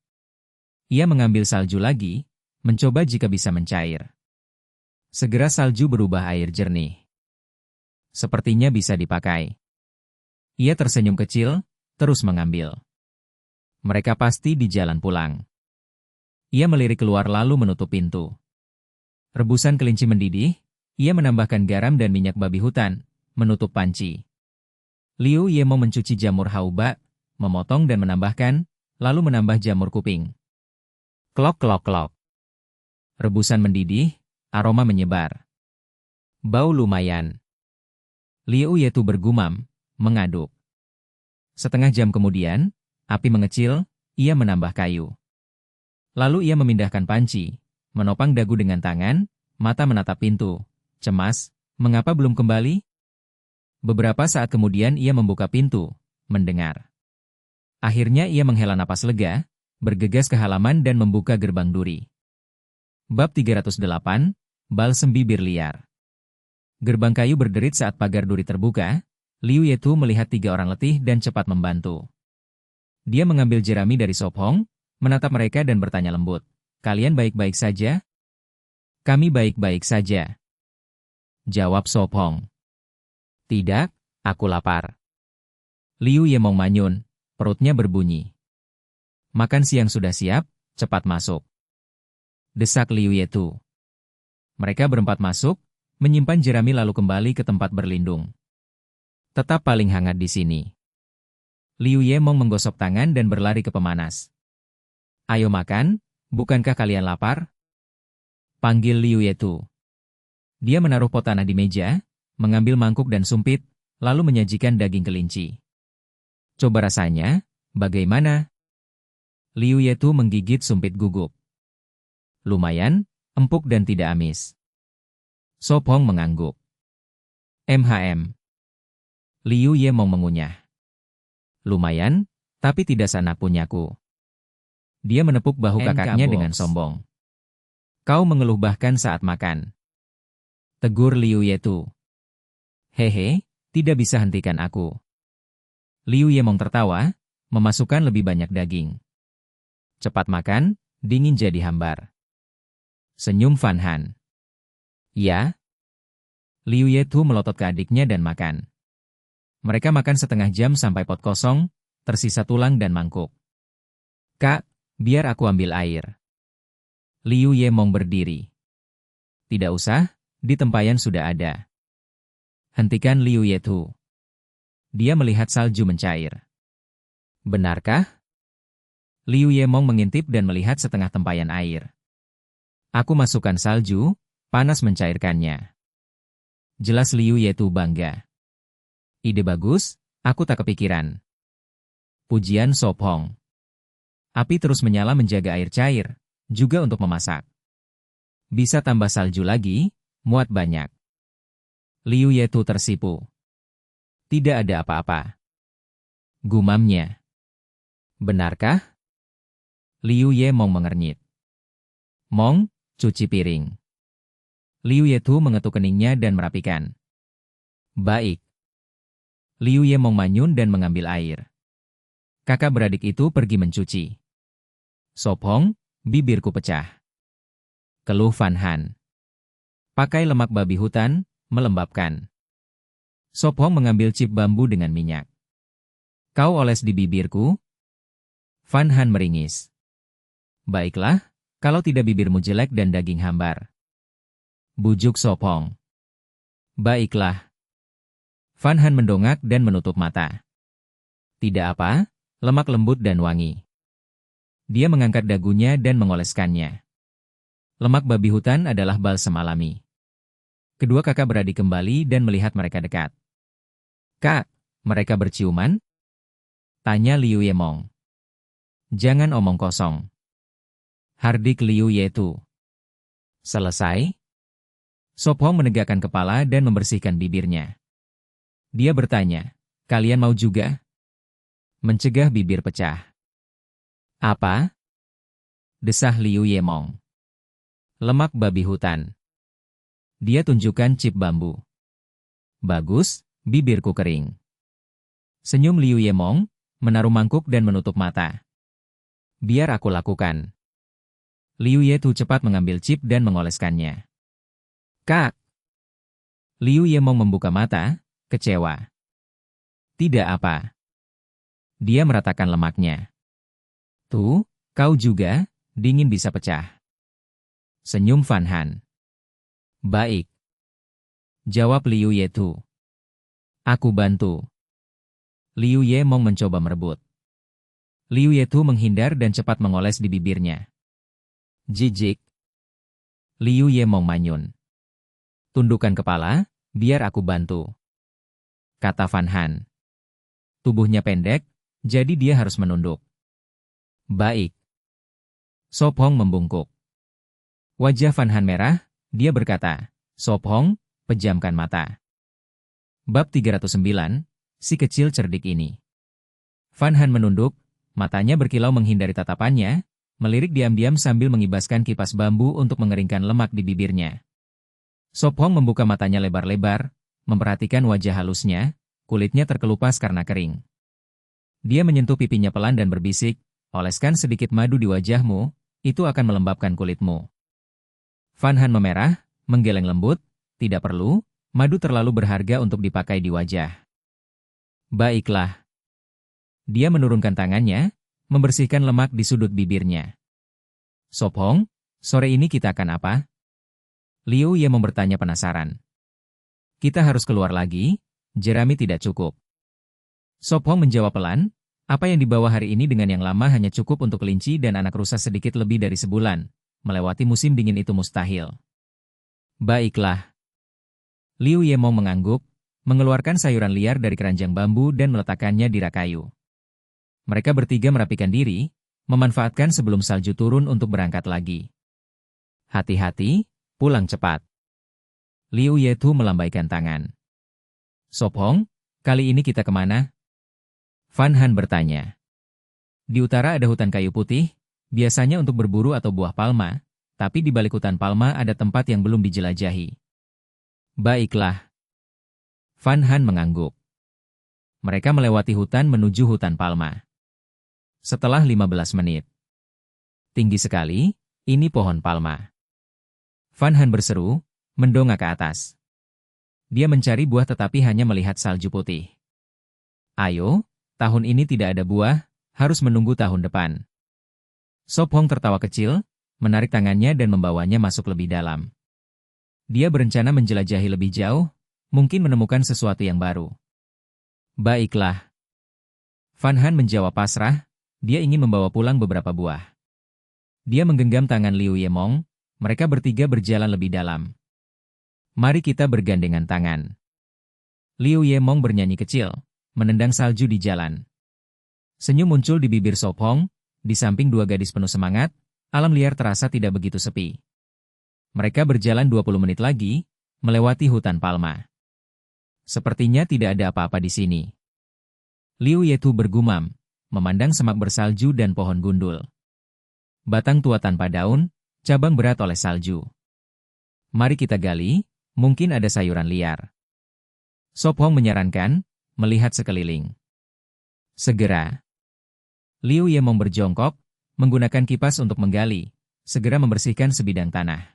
Speaker 1: Ia mengambil salju lagi, mencoba jika bisa mencair. Segera salju berubah air jernih. Sepertinya bisa dipakai. Ia tersenyum kecil, terus mengambil. Mereka pasti di jalan pulang. Ia melirik keluar lalu menutup pintu. Rebusan kelinci mendidih, ia menambahkan garam dan minyak babi hutan, menutup panci. Liu Yemong mencuci jamur haubak, memotong dan menambahkan, lalu menambah jamur kuping. Klok klok klok. Rebusan mendidih, aroma menyebar. Bau lumayan. Liu Yetu bergumam, mengaduk. Setengah jam kemudian, api mengecil, ia menambah kayu. Lalu ia memindahkan panci, menopang dagu dengan tangan, mata menatap pintu. Cemas, mengapa belum kembali? Beberapa saat kemudian ia membuka pintu, mendengar. Akhirnya ia menghela napas lega, bergegas ke halaman dan membuka gerbang duri. Bab 308, Balsem Bibir Liar. Gerbang kayu berderit saat pagar duri terbuka. Liu Yetu melihat 3 orang letih dan cepat membantu. Dia mengambil jerami dari Sop Hong, menatap mereka dan bertanya lembut. Kalian baik-baik saja? Kami baik-baik saja. Jawab Sop Hong. Tidak, aku lapar. Liu Yemong manyun, perutnya berbunyi. Makan siang sudah siap, cepat masuk. Desak Liu Yetu. Mereka berempat masuk, menyimpan jerami lalu kembali ke tempat berlindung. Tetap paling hangat di sini. Liu Yemong menggosok tangan dan berlari ke pemanas. Ayo makan, bukankah kalian lapar? Panggil Liu Yetu. Dia menaruh pot tanah di meja, mengambil mangkuk dan sumpit, lalu menyajikan daging kelinci. Coba rasanya, bagaimana? Liu Yetu menggigit sumpit gugup. Lumayan, empuk dan tidak amis. Sop Hong mengangguk. MHM. Liu Yemong mengunyah. Lumayan, tapi tidak seanak punyaku. Dia menepuk bahu kakaknya dengan sombong. Kau mengeluh bahkan saat makan. Tegur Liu Yetu. Hehe, tidak bisa hentikan aku. Liu Yemong tertawa, memasukkan lebih banyak daging. Cepat makan, dingin jadi hambar. Senyum Fan Han. Ya. Liu Yetu melotot ke adiknya dan makan. Mereka makan setengah jam sampai pot kosong, tersisa tulang dan mangkuk. Kak, biar aku ambil air. Liu Yemong berdiri. Tidak usah, di tempayan sudah ada. Hentikan Liu Yetu. Dia melihat salju mencair. Benarkah? Liu Yemong mengintip dan melihat setengah tempayan air. Aku masukkan salju, panas mencairkannya. Jelas Liu Yetu bangga. Ide bagus, aku tak kepikiran. Pujian Sop Hong. Api terus menyala menjaga air cair, juga untuk memasak. Bisa tambah salju lagi, muat banyak. Liu Yetu tersipu. Tidak ada apa-apa. Gumamnya. Benarkah? Liu Yemong mengernyit. Mong, cuci piring. Liu Yetu mengetuk keningnya dan merapikan. Baik. Liu Yemong manyun dan mengambil air. Kakak beradik itu pergi mencuci. Sop Hong, bibirku pecah. Keluh Fan Han. Pakai lemak babi hutan, melembabkan. Sop Hong mengambil cip bambu dengan minyak. Kau oles di bibirku? Fan Han meringis. Baiklah, kalau tidak bibirmu jelek dan daging hambar. Bujuk Sop Hong. Baiklah. Fan Han mendongak dan menutup mata. Tidak apa, lemak lembut dan wangi. Dia mengangkat dagunya dan mengoleskannya. Lemak babi hutan adalah balsam alami. Kedua kakak beradik kembali dan melihat mereka dekat. Kak, mereka berciuman? Tanya Liu Yemong. Jangan omong kosong. Hardik Liu Yetu. Selesai? Sop Hong menegakkan kepala dan membersihkan bibirnya. Dia bertanya, kalian mau juga? Mencegah bibir pecah. Apa? Desah Liu Yemong. Lemak babi hutan. Dia tunjukkan cip bambu. Bagus, bibirku kering. Senyum Liu Yemong, menaruh mangkuk dan menutup mata. Biar aku lakukan. Liu Yetu cepat mengambil cip dan mengoleskannya. Kak! Liu Yemong membuka mata, kecewa. Tidak apa. Dia meratakan lemaknya. Tuh, kau juga, dingin bisa pecah. Senyum Fan Han. Baik. Jawab Liu Yetu. Aku bantu. Liu Yemong mencoba merebut. Liu Yetu menghindar dan cepat mengoles di bibirnya. Jijik. Liu Yemong manyun. Tundukkan kepala, biar aku bantu. Kata Fan Han. Tubuhnya pendek, jadi dia harus menunduk. Baik. Sop Hong membungkuk. Wajah Fan Han merah, dia berkata, Sop Hong, pejamkan mata. Bab 309, si kecil cerdik ini. Fan Han menunduk, matanya berkilau menghindari tatapannya, melirik diam-diam sambil mengibaskan kipas bambu untuk mengeringkan lemak di bibirnya. Sop Hong membuka matanya lebar-lebar, memperhatikan wajah halusnya, kulitnya terkelupas karena kering. Dia menyentuh pipinya pelan dan berbisik, oleskan sedikit madu di wajahmu, itu akan melembabkan kulitmu. Fan Han memerah, menggeleng lembut, tidak perlu, madu terlalu berharga untuk dipakai di wajah. Baiklah. Dia menurunkan tangannya, membersihkan lemak di sudut bibirnya. Sop Hong, sore ini kita akan apa? Liu Yemong bertanya penasaran. Kita harus keluar lagi, jerami tidak cukup. Sop Hong menjawab pelan, apa yang dibawa hari ini dengan yang lama hanya cukup untuk kelinci dan anak rusa sedikit lebih dari sebulan. Melewati musim dingin itu mustahil. Baiklah. Liu Yemong mengangguk, mengeluarkan sayuran liar dari keranjang bambu dan meletakkannya di rak kayu. Mereka bertiga merapikan diri, memanfaatkan sebelum salju turun untuk berangkat lagi. Hati-hati, pulang cepat. Liu Yetu melambaikan tangan. Sop Hong, kali ini kita kemana? Van Han bertanya. Di utara ada hutan kayu putih, biasanya untuk berburu atau buah palma, tapi di balik hutan palma ada tempat yang belum dijelajahi. Baiklah. Van Han mengangguk. Mereka melewati hutan menuju hutan palma. Setelah 15 menit. Tinggi sekali, ini pohon palma. Van Han berseru, mendongak ke atas. Dia mencari buah tetapi hanya melihat salju putih. Ayo, tahun ini tidak ada buah, harus menunggu tahun depan. Sop Hong tertawa kecil, menarik tangannya dan membawanya masuk lebih dalam. Dia berencana menjelajahi lebih jauh, mungkin menemukan sesuatu yang baru. Baiklah. Van Han menjawab pasrah, dia ingin membawa pulang beberapa buah. Dia menggenggam tangan Liu Yemong, mereka bertiga berjalan lebih dalam. Mari kita bergandengan tangan. Liu Yemong bernyanyi kecil, menendang salju di jalan. Senyum muncul di bibir Sop Hong, di samping dua gadis penuh semangat, alam liar terasa tidak begitu sepi. Mereka berjalan 20 menit lagi, melewati hutan palma. Sepertinya tidak ada apa-apa di sini. Liu Yetu bergumam, memandang semak bersalju dan pohon gundul. Batang tua tanpa daun, cabang berat oleh salju. Mari kita gali, mungkin ada sayuran liar. Sop Hong menyarankan, melihat sekeliling. Segera. Liu Yemong berjongkok, menggunakan kipas untuk menggali, segera membersihkan sebidang tanah.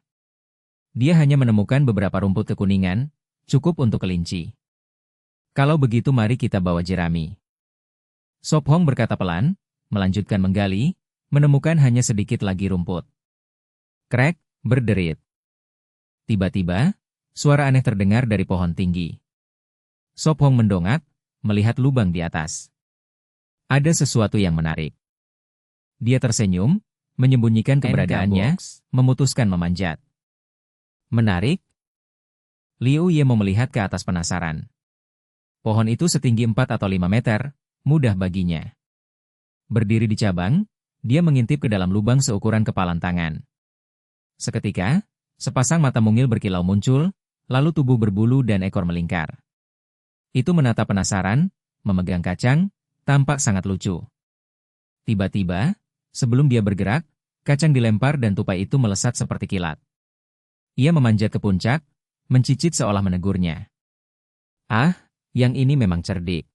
Speaker 1: Dia hanya menemukan beberapa rumput kekuningan, cukup untuk kelinci. Kalau begitu mari kita bawa jerami. Sop Hong berkata pelan, melanjutkan menggali, menemukan hanya sedikit lagi rumput. Krek, berderit. Tiba-tiba, suara aneh terdengar dari pohon tinggi. Sop Hong mendongak, melihat lubang di atas. Ada sesuatu yang menarik. Dia tersenyum, menyembunyikan keberadaannya, memutuskan memanjat. Menarik? Liu Ye melihat ke atas penasaran. Pohon itu setinggi 4 atau 5 meter, mudah baginya. Berdiri di cabang, dia mengintip ke dalam lubang seukuran kepalan tangan. Seketika, sepasang mata mungil berkilau muncul, lalu tubuh berbulu dan ekor melingkar. Itu menatap penasaran, memegang kacang, tampak sangat lucu. Tiba-tiba, sebelum dia bergerak, kacang dilempar dan tupai itu melesat seperti kilat. Ia memanjat ke puncak, mencicit seolah menegurnya. Ah, yang ini memang cerdik.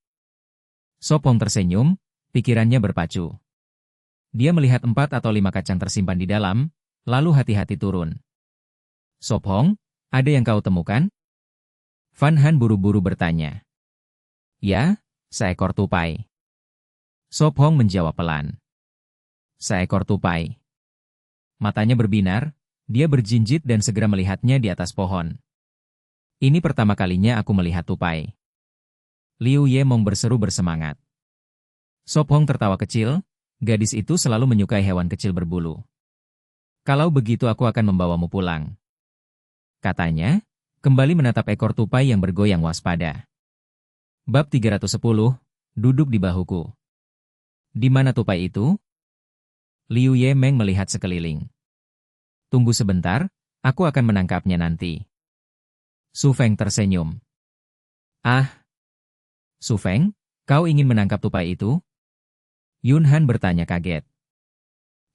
Speaker 1: Sop Hong tersenyum, pikirannya berpacu. Dia melihat 4 atau 5 kacang tersimpan di dalam, lalu hati-hati turun. Sop Hong, ada yang kau temukan? Van Han buru-buru bertanya. Ya, seekor tupai. Sop Hong menjawab pelan. Seekor tupai. Matanya berbinar, dia berjinjit dan segera melihatnya di atas pohon. Ini pertama kalinya aku melihat tupai. Liu Yemong berseru bersemangat. Sop Hong tertawa kecil, gadis itu selalu menyukai hewan kecil berbulu. Kalau begitu aku akan membawamu pulang. Katanya, kembali menatap ekor tupai yang bergoyang waspada. Bab 310, duduk di bahuku. Di mana tupai itu? Liu Yemeng melihat sekeliling. Tunggu sebentar, aku akan menangkapnya nanti. Su Feng tersenyum. Ah, Su Feng, kau ingin menangkap tupai itu? Yun Han bertanya kaget.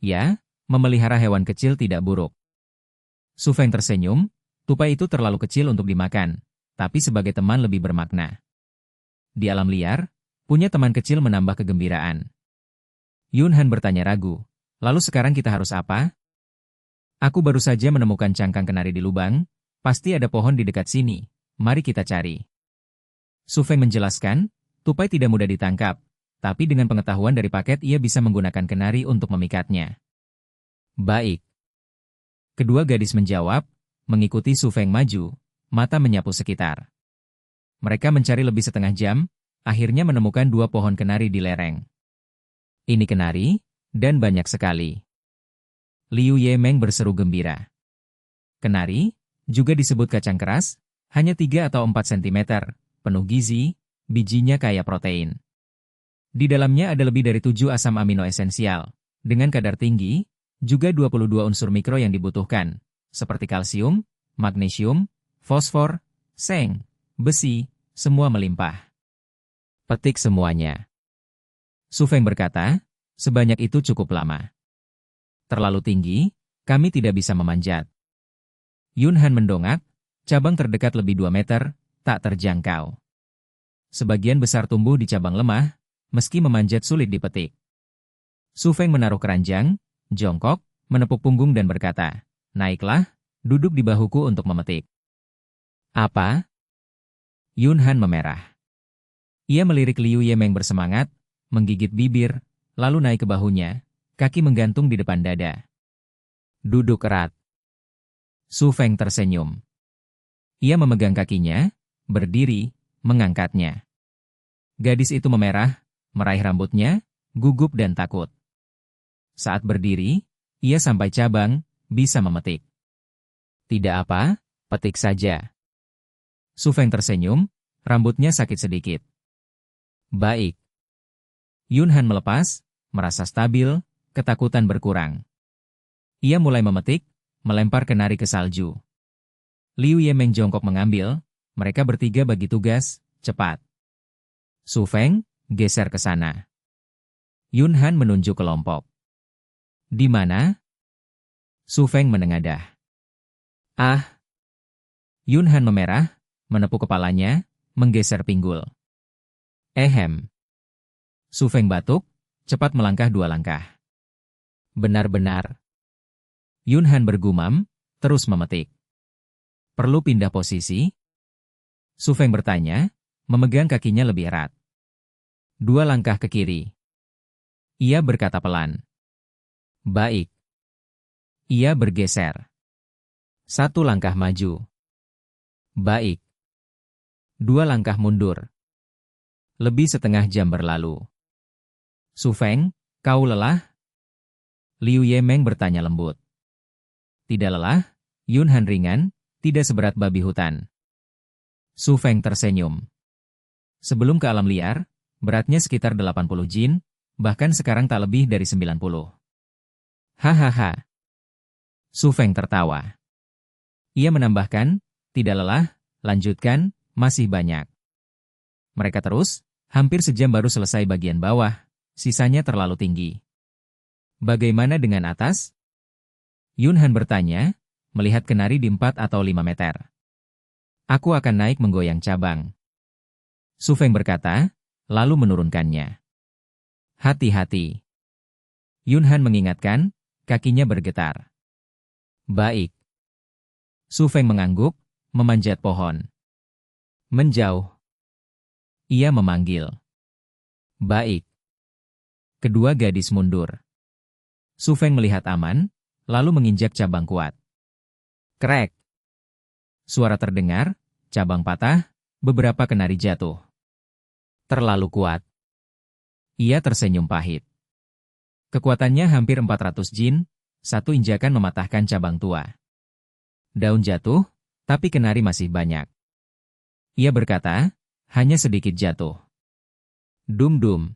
Speaker 1: Ya, memelihara hewan kecil tidak buruk. Su Feng tersenyum, tupai itu terlalu kecil untuk dimakan, tapi sebagai teman lebih bermakna. Di alam liar, punya teman kecil menambah kegembiraan. Yun Han bertanya ragu, lalu sekarang kita harus apa? Aku baru saja menemukan cangkang kenari di lubang, pasti ada pohon di dekat sini, mari kita cari. Su Feng menjelaskan, tupai tidak mudah ditangkap, tapi dengan pengetahuan dari paket ia bisa menggunakan kenari untuk memikatnya. Baik. Kedua gadis menjawab, mengikuti Su Feng maju, mata menyapu sekitar. Mereka mencari lebih setengah jam, akhirnya menemukan 2 pohon kenari di lereng. Ini kenari, dan banyak sekali. Liu Yemeng berseru gembira. Kenari, juga disebut kacang keras, hanya 3 atau 4 cm, penuh gizi, bijinya kaya protein. Di dalamnya ada lebih dari 7 asam amino esensial, dengan kadar tinggi, juga 22 unsur mikro yang dibutuhkan, seperti kalsium, magnesium, fosfor, seng, besi, semua melimpah. Petik semuanya. Su Feng berkata, sebanyak itu cukup lama. Terlalu tinggi, kami tidak bisa memanjat. Yun Han mendongak, cabang terdekat lebih 2 meter, tak terjangkau. Sebagian besar tumbuh di cabang lemah, meski memanjat sulit dipetik. Su Feng menaruh keranjang, jongkok, menepuk punggung dan berkata, naiklah, duduk di bahuku untuk memetik. Apa? Yun Han memerah. Ia melirik Liu Yimeng bersemangat, menggigit bibir, lalu naik ke bahunya, kaki menggantung di depan dada. Duduk erat. Su Feng tersenyum. Ia memegang kakinya, berdiri, mengangkatnya. Gadis itu memerah, meraih rambutnya, gugup dan takut. Saat berdiri, ia sampai cabang, bisa memetik. Tidak apa, petik saja. Su Feng tersenyum, rambutnya sakit sedikit. Baik. Yun Han melepas, merasa stabil, ketakutan berkurang. Ia mulai memetik, melempar kenari ke salju. Liu Yimeng jongkok mengambil, mereka bertiga bagi tugas, cepat. Su Feng, geser ke sana. Yun Han menunjuk kelompok. Di mana? Su Feng menengadah. Ah! Yun Han memerah, menepuk kepalanya, menggeser pinggul. Ehem. Su Feng batuk, cepat melangkah 2 langkah. Benar-benar. Yun Han bergumam, terus memetik. Perlu pindah posisi? Su Feng bertanya, memegang kakinya lebih erat. 2 langkah ke kiri. Ia berkata pelan. Baik. Ia bergeser. 1 langkah maju. Baik. 2 langkah mundur. Lebih setengah jam berlalu. Su Feng, kau lelah? Liu Yimeng bertanya lembut. Tidak lelah, Yun Han ringan, tidak seberat babi hutan. Su Feng tersenyum. Sebelum ke alam liar, beratnya sekitar 80 jin, bahkan sekarang tak lebih dari 90. Hahaha. Su Feng tertawa. Ia menambahkan, tidak lelah, lanjutkan, masih banyak. Mereka terus, hampir sejam baru selesai bagian bawah, sisanya terlalu tinggi. Bagaimana dengan atas? Yun Han bertanya, melihat kenari di 4 atau 5 meter. Aku akan naik menggoyang cabang. Su Feng berkata, lalu menurunkannya. Hati-hati. Yun Han mengingatkan, kakinya bergetar. Baik. Su Feng mengangguk, memanjat pohon. Menjauh. Ia memanggil. Baik. Kedua gadis mundur. Su Feng melihat aman, lalu menginjak cabang kuat. Krek. Suara terdengar, cabang patah, beberapa kenari jatuh. Terlalu kuat. Ia tersenyum pahit. Kekuatannya hampir 400 jin, 1 injakan mematahkan cabang tua. Daun jatuh, tapi kenari masih banyak. Ia berkata, hanya sedikit jatuh. Dum-dum.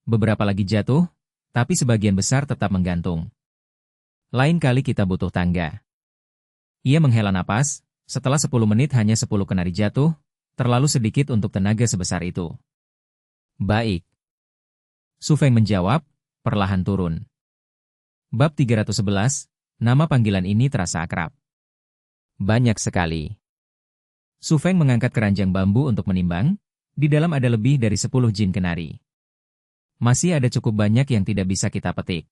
Speaker 1: Beberapa lagi jatuh, tapi sebagian besar tetap menggantung. Lain kali kita butuh tangga. Ia menghela napas, setelah 10 menit hanya 10 kenari jatuh, terlalu sedikit untuk tenaga sebesar itu. Baik. Su Feng menjawab, perlahan turun. Bab 311, nama panggilan ini terasa akrab. Banyak sekali. Su Feng mengangkat keranjang bambu untuk menimbang, di dalam ada lebih dari 10 jin kenari. Masih ada cukup banyak yang tidak bisa kita petik.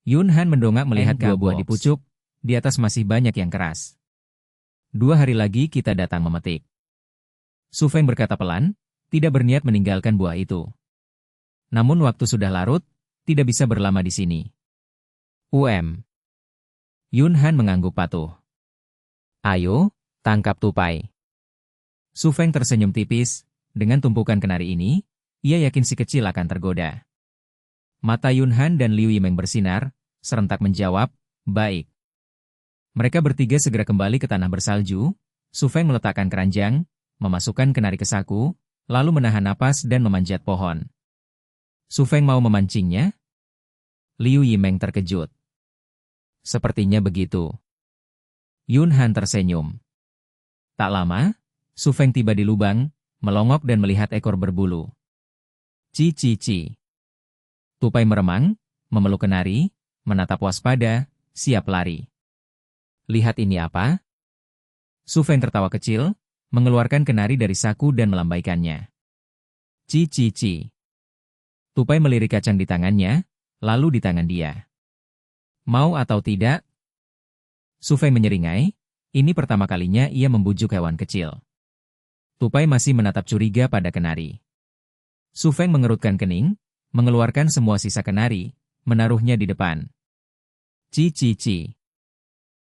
Speaker 1: Yun Han mendongak melihat buah-buah di pucuk, di atas masih banyak yang keras. 2 hari lagi kita datang memetik. Su Feng berkata pelan, tidak berniat meninggalkan buah itu. Namun waktu sudah larut, tidak bisa berlama di sini. Yun Han mengangguk patuh. Ayo, tangkap tupai. Su Feng tersenyum tipis, dengan tumpukan kenari ini, ia yakin si kecil akan tergoda. Mata Yun Han dan Liu Yimeng bersinar, serentak menjawab, baik. Mereka bertiga segera kembali ke tanah bersalju, Su Feng meletakkan keranjang, memasukkan kenari ke saku, lalu menahan napas dan memanjat pohon. Su Feng mau memancingnya? Liu Yimeng terkejut. Sepertinya begitu. Yun Han tersenyum. Tak lama, Su Feng tiba di lubang, melongok dan melihat ekor berbulu. Ci ci ci. Tupai meremang, memeluk kenari, menatap waspada, siap lari. Lihat ini apa? Su Feng tertawa kecil, mengeluarkan kenari dari saku dan melambaikannya. Ci ci ci. Tupai melirik kacang di tangannya, lalu di tangan dia. Mau atau tidak? Su Feng menyeringai, ini pertama kalinya ia membujuk hewan kecil. Tupai masih menatap curiga pada kenari. Su Feng mengerutkan kening, mengeluarkan semua sisa kenari, menaruhnya di depan. Ci ci ci.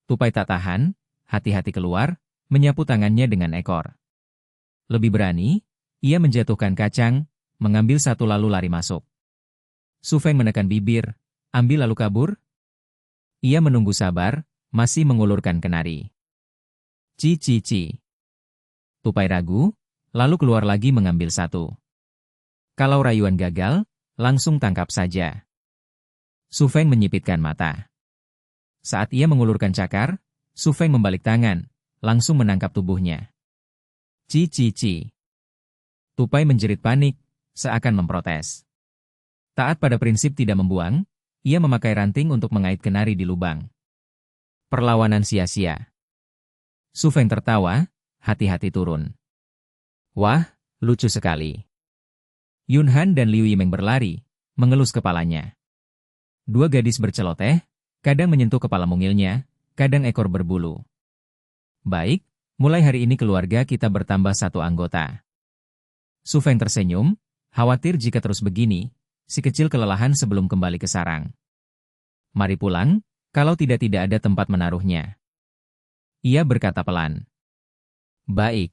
Speaker 1: Tupai tak tahan, hati-hati keluar, menyapu tangannya dengan ekor. Lebih berani, ia menjatuhkan kacang, mengambil satu lalu lari masuk. Su Feng menekan bibir, ambil lalu kabur. Ia menunggu sabar, masih mengulurkan kenari. Ci ci ci. Tupai ragu, lalu keluar lagi mengambil satu. Kalau rayuan gagal, langsung tangkap saja. Su Feng menyipitkan mata. Saat ia mengulurkan cakar, Su Feng membalik tangan, langsung menangkap tubuhnya. Ci ci ci. Tupai menjerit panik, seakan memprotes. Taat pada prinsip tidak membuang, ia memakai ranting untuk mengait kenari di lubang. Perlawanan sia-sia. Su Feng tertawa, hati-hati turun. Wah, lucu sekali. Yun Han dan Liu Yimeng berlari, mengelus kepalanya. Dua gadis berceloteh, kadang menyentuh kepala mungilnya, kadang ekor berbulu. Baik, mulai hari ini keluarga kita bertambah satu anggota. Su Feng tersenyum, khawatir jika terus begini, si kecil kelelahan sebelum kembali ke sarang. Mari pulang, kalau tidak ada tempat menaruhnya. Ia berkata pelan. Baik.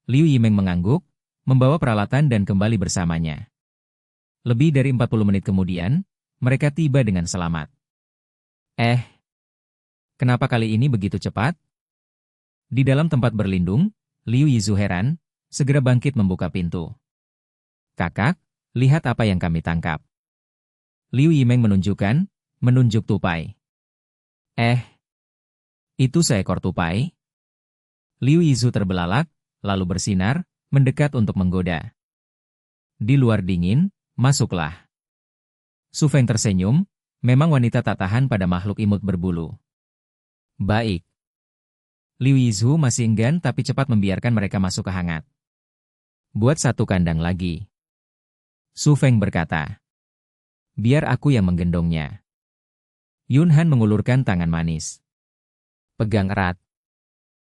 Speaker 1: Liu Yimeng mengangguk, membawa peralatan dan kembali bersamanya. Lebih dari 40 menit kemudian, mereka tiba dengan selamat. Kenapa kali ini begitu cepat? Di dalam tempat berlindung, Liu Yizu heran, segera bangkit membuka pintu. Kakak, lihat apa yang kami tangkap. Liu Yimeng menunjuk tupai. Itu seekor tupai? Liu Yizu terbelalak, lalu bersinar, mendekat untuk menggoda. Di luar dingin, masuklah. Su Feng tersenyum, memang wanita tak tahan pada makhluk imut berbulu. Baik. Liu Yizu masih enggan tapi cepat membiarkan mereka masuk ke hangat. Buat satu kandang lagi. Su Feng berkata. Biar aku yang menggendongnya. Yun Han mengulurkan tangan manis. Pegang erat.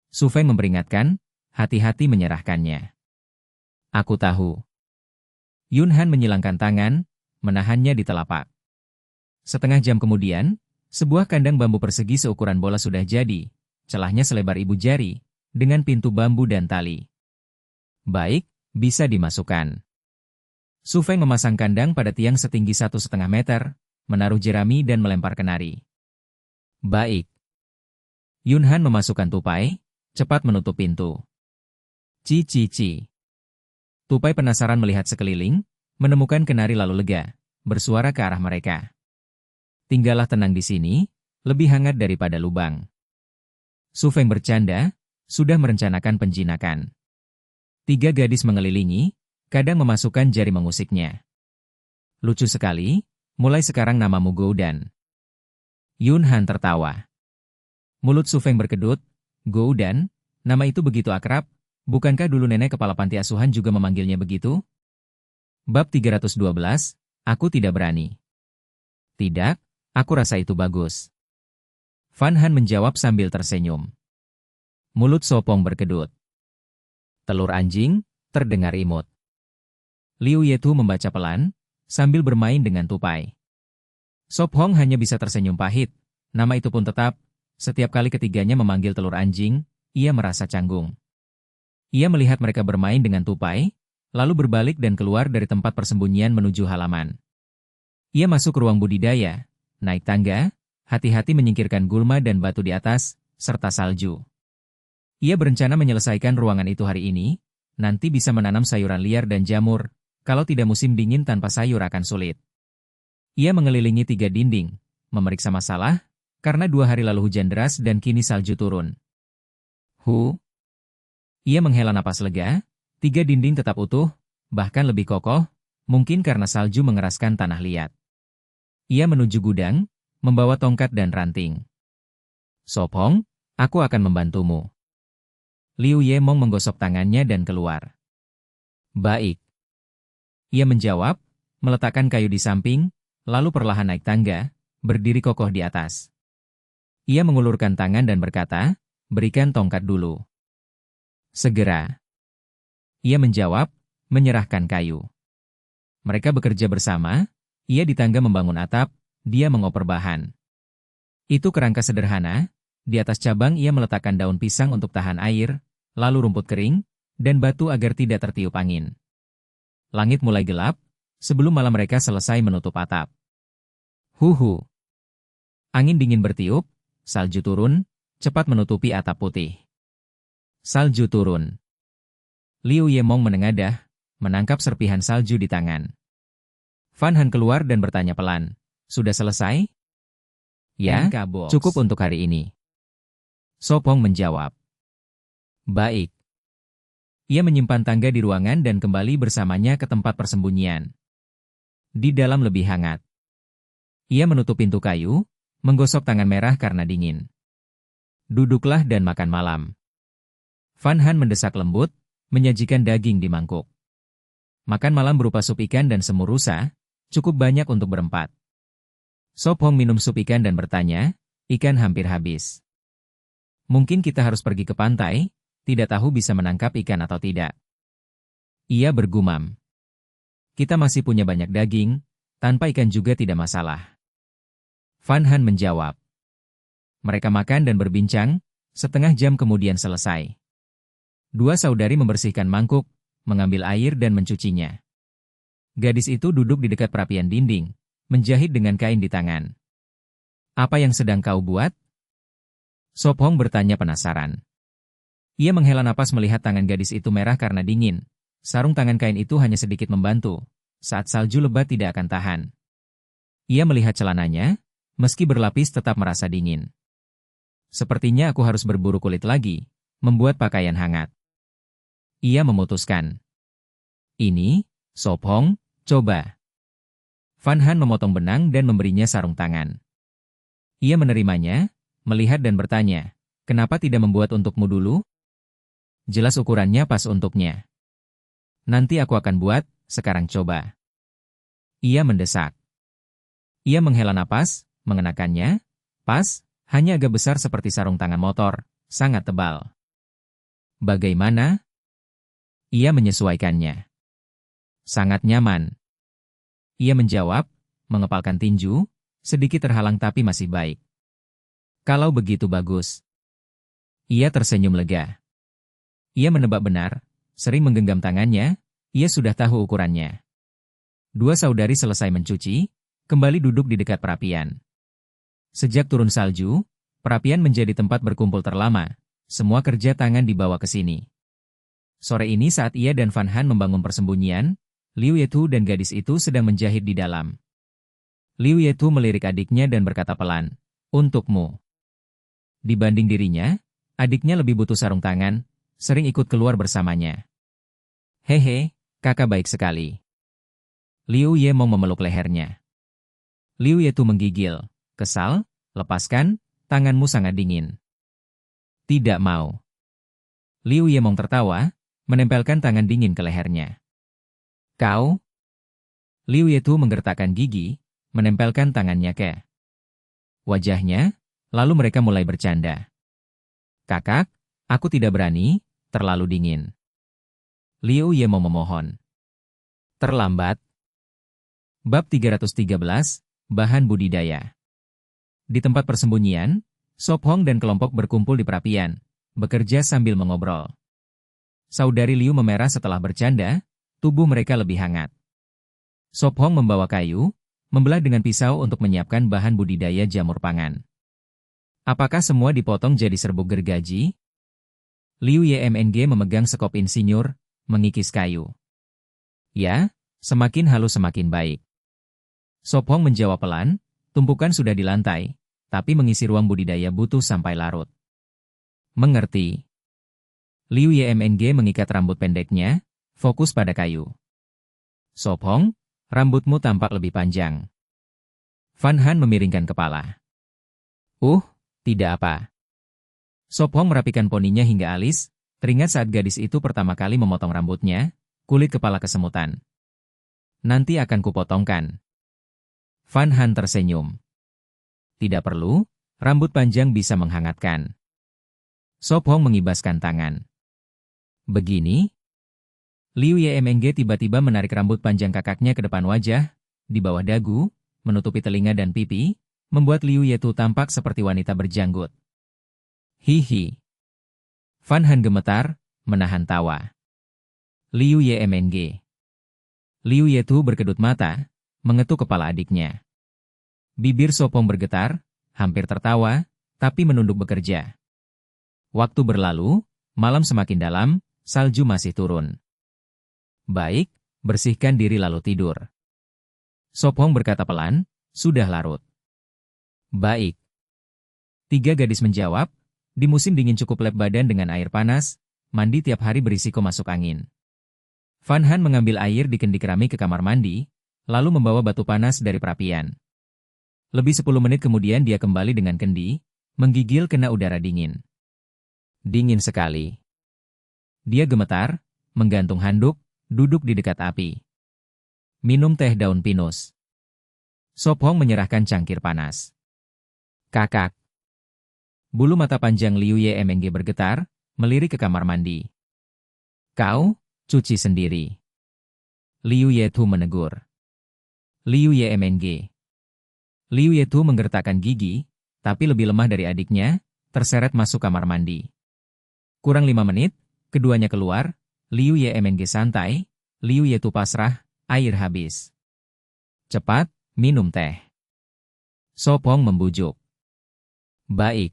Speaker 1: Su Feng memperingatkan, hati-hati menyerahkannya. Aku tahu. Yun Han menyilangkan tangan, menahannya di telapak. Setengah jam kemudian, sebuah kandang bambu persegi seukuran bola sudah jadi, celahnya selebar ibu jari, dengan pintu bambu dan tali. Baik, bisa dimasukkan. Su Feng memasang kandang pada tiang setinggi 1,5 meter, menaruh jerami dan melempar kenari. Baik. Yun Han memasukkan tupai, cepat menutup pintu. Ci ci ci. Tupai penasaran melihat sekeliling, menemukan kenari lalu lega, bersuara ke arah mereka. Tinggallah tenang di sini, lebih hangat daripada lubang. Su Feng bercanda, sudah merencanakan penjinakan. 3 gadis mengelilingi, kadang memasukkan jari mengusiknya. Lucu sekali, mulai sekarang namamu Goudan. Yun Han tertawa. Mulut Su Feng berkedut, Goudan, nama itu begitu akrab, bukankah dulu nenek kepala panti asuhan juga memanggilnya begitu? Bab 312, aku tidak berani. Tidak, aku rasa itu bagus. Fan Han menjawab sambil tersenyum. Mulut Sopong berkedut. Telur anjing, terdengar imut. Liu Yetu membaca pelan, sambil bermain dengan tupai. Sop Hong hanya bisa tersenyum pahit, nama itu pun tetap, setiap kali ketiganya memanggil telur anjing, ia merasa canggung. Ia melihat mereka bermain dengan tupai, lalu berbalik dan keluar dari tempat persembunyian menuju halaman. Ia masuk ke ruang budidaya, naik tangga, hati-hati menyingkirkan gulma dan batu di atas, serta salju. Ia berencana menyelesaikan ruangan itu hari ini, nanti bisa menanam sayuran liar dan jamur, kalau tidak musim dingin tanpa sayur akan sulit. Ia mengelilingi 3 dinding, memeriksa masalah, karena 2 hari lalu hujan deras dan kini salju turun. Ia menghela napas lega, 3 dinding tetap utuh, bahkan lebih kokoh, mungkin karena salju mengeraskan tanah liat. Ia menuju gudang, membawa tongkat dan ranting. Sopong, aku akan membantumu. Liu Yemong menggosok tangannya dan keluar. Baik. Ia menjawab, meletakkan kayu di samping, lalu perlahan naik tangga, berdiri kokoh di atas. Ia mengulurkan tangan dan berkata, berikan tongkat dulu. Segera. Ia menjawab, menyerahkan kayu. Mereka bekerja bersama, ia di tangga membangun atap, dia mengoper bahan. Itu kerangka sederhana, di atas cabang ia meletakkan daun pisang untuk tahan air, lalu rumput kering, dan batu agar tidak tertiup angin. Langit mulai gelap, sebelum malam mereka selesai menutup atap. Huhu. Angin dingin bertiup, salju turun, cepat menutupi atap putih. Salju turun. Liu Yemong menengadah, menangkap serpihan salju di tangan. Fan Han keluar dan bertanya pelan, sudah selesai? Ya, cukup untuk hari ini. Sopong menjawab. Baik. Ia menyimpan tangga di ruangan dan kembali bersamanya ke tempat persembunyian. Di dalam lebih hangat. Ia menutup pintu kayu, menggosok tangan merah karena dingin. Duduklah dan makan malam. Fan Han mendesak lembut, menyajikan daging di mangkuk. Makan malam berupa sup ikan dan semur rusa, cukup banyak untuk berempat. Sop Hong minum sup ikan dan bertanya, ikan hampir habis. Mungkin kita harus pergi ke pantai, tidak tahu bisa menangkap ikan atau tidak. Ia bergumam. Kita masih punya banyak daging, tanpa ikan juga tidak masalah. Fan Han menjawab. Mereka makan dan berbincang, setengah jam kemudian selesai. Dua saudari membersihkan mangkuk, mengambil air dan mencucinya. Gadis itu duduk di dekat perapian dinding, menjahit dengan kain di tangan. Apa yang sedang kau buat? Sop Hong bertanya penasaran. Ia menghela napas melihat tangan gadis itu merah karena dingin. Sarung tangan kain itu hanya sedikit membantu, saat salju lebat tidak akan tahan. Ia melihat celananya, meski berlapis tetap merasa dingin. Sepertinya aku harus berburu kulit lagi, membuat pakaian hangat. Ia memutuskan. Ini, Sop Hong, coba. Fan Han memotong benang dan memberinya sarung tangan. Ia menerimanya, melihat dan bertanya, kenapa tidak membuat untukmu dulu? Jelas ukurannya pas untuknya. Nanti aku akan buat, sekarang coba. Ia mendesak. Ia menghela napas, mengenakannya, pas, hanya agak besar seperti sarung tangan motor, sangat tebal. Bagaimana? Ia menyesuaikannya. Sangat nyaman. Ia menjawab, mengepalkan tinju, sedikit terhalang tapi masih baik. Kalau begitu bagus. Ia tersenyum lega. Ia menebak benar, sering menggenggam tangannya, ia sudah tahu ukurannya. Dua saudari selesai mencuci, kembali duduk di dekat perapian. Sejak turun salju, perapian menjadi tempat berkumpul terlama, semua kerja tangan dibawa ke sini. Sore ini saat ia dan Fan Han membangun persembunyian, Liu Yetu dan gadis itu sedang menjahit di dalam. Liu Yetu melirik adiknya dan berkata pelan, untukmu. Dibanding dirinya, adiknya lebih butuh sarung tangan, sering ikut keluar bersamanya. Hehe, kakak baik sekali. Liu Ye mau memeluk lehernya. Liu Yetu menggigil, kesal, lepaskan, tanganmu sangat dingin. Tidak mau. Liu Ye mau tertawa, menempelkan tangan dingin ke lehernya. Kau? Liu Yetu menggertakkan gigi, menempelkan tangannya ke wajahnya, lalu mereka mulai bercanda. Kakak, aku tidak berani, terlalu dingin. Liu Ye mau memohon. Terlambat. Bab 313, Bahan Budidaya. Di tempat persembunyian, Sop Hong dan kelompok berkumpul di perapian, bekerja sambil mengobrol. Saudari Liu memerah setelah bercanda, tubuh mereka lebih hangat. Sop Hong membawa kayu, membelah dengan pisau untuk menyiapkan bahan budidaya jamur pangan. Apakah semua dipotong jadi serbuk gergaji? Liu Yemng memegang sekop insinyur, mengikis kayu. Ya, semakin halus semakin baik. Sop Hong menjawab pelan, tumpukan sudah di lantai, tapi mengisi ruang budidaya butuh sampai larut. Mengerti. Liu Yemng mengikat rambut pendeknya, fokus pada kayu. Sop Hong, rambutmu tampak lebih panjang. Van Han memiringkan kepala. Tidak apa. Sop Hong merapikan poninya hingga alis, teringat saat gadis itu pertama kali memotong rambutnya, kulit kepala kesemutan. Nanti akan kupotongkan. Van Han tersenyum. Tidak perlu, rambut panjang bisa menghangatkan. Sop Hong mengibaskan tangan. Begini? Liu Yemeng tiba-tiba menarik rambut panjang kakaknya ke depan wajah, di bawah dagu, menutupi telinga dan pipi, membuat Liu Yetu tampak seperti wanita berjanggut. Hihi. Van Han gemetar, menahan tawa. Liu Yemeng. Liu Yetu berkedut mata, mengetuk kepala adiknya. Bibir Sop Hong bergetar, hampir tertawa, tapi menunduk bekerja. Waktu berlalu, malam semakin dalam, salju masih turun. Baik, bersihkan diri lalu tidur. Sop Hong berkata pelan, sudah larut. Baik. 3 gadis menjawab, di musim dingin cukup lap badan dengan air panas, mandi tiap hari berisiko masuk angin. Van Han mengambil air di kendi keramik ke kamar mandi, lalu membawa batu panas dari perapian. Lebih 10 menit kemudian dia kembali dengan kendi, menggigil kena udara dingin. Dingin sekali. Dia gemetar, menggantung handuk, duduk di dekat api. Minum teh daun pinus. Sop Hong menyerahkan cangkir panas. Kakak. Bulu mata panjang Liu Yemeng bergetar, melirik ke kamar mandi. Kau, cuci sendiri. Liu Yetu menegur. Liu Yemeng. Liu Yetu menggertakkan gigi, tapi lebih lemah dari adiknya, terseret masuk kamar mandi. Kurang 5 menit, keduanya keluar, Liu Yemeng santai, Liu Yetu pasrah, air habis. Cepat, minum teh. Sop Hong membujuk. Baik.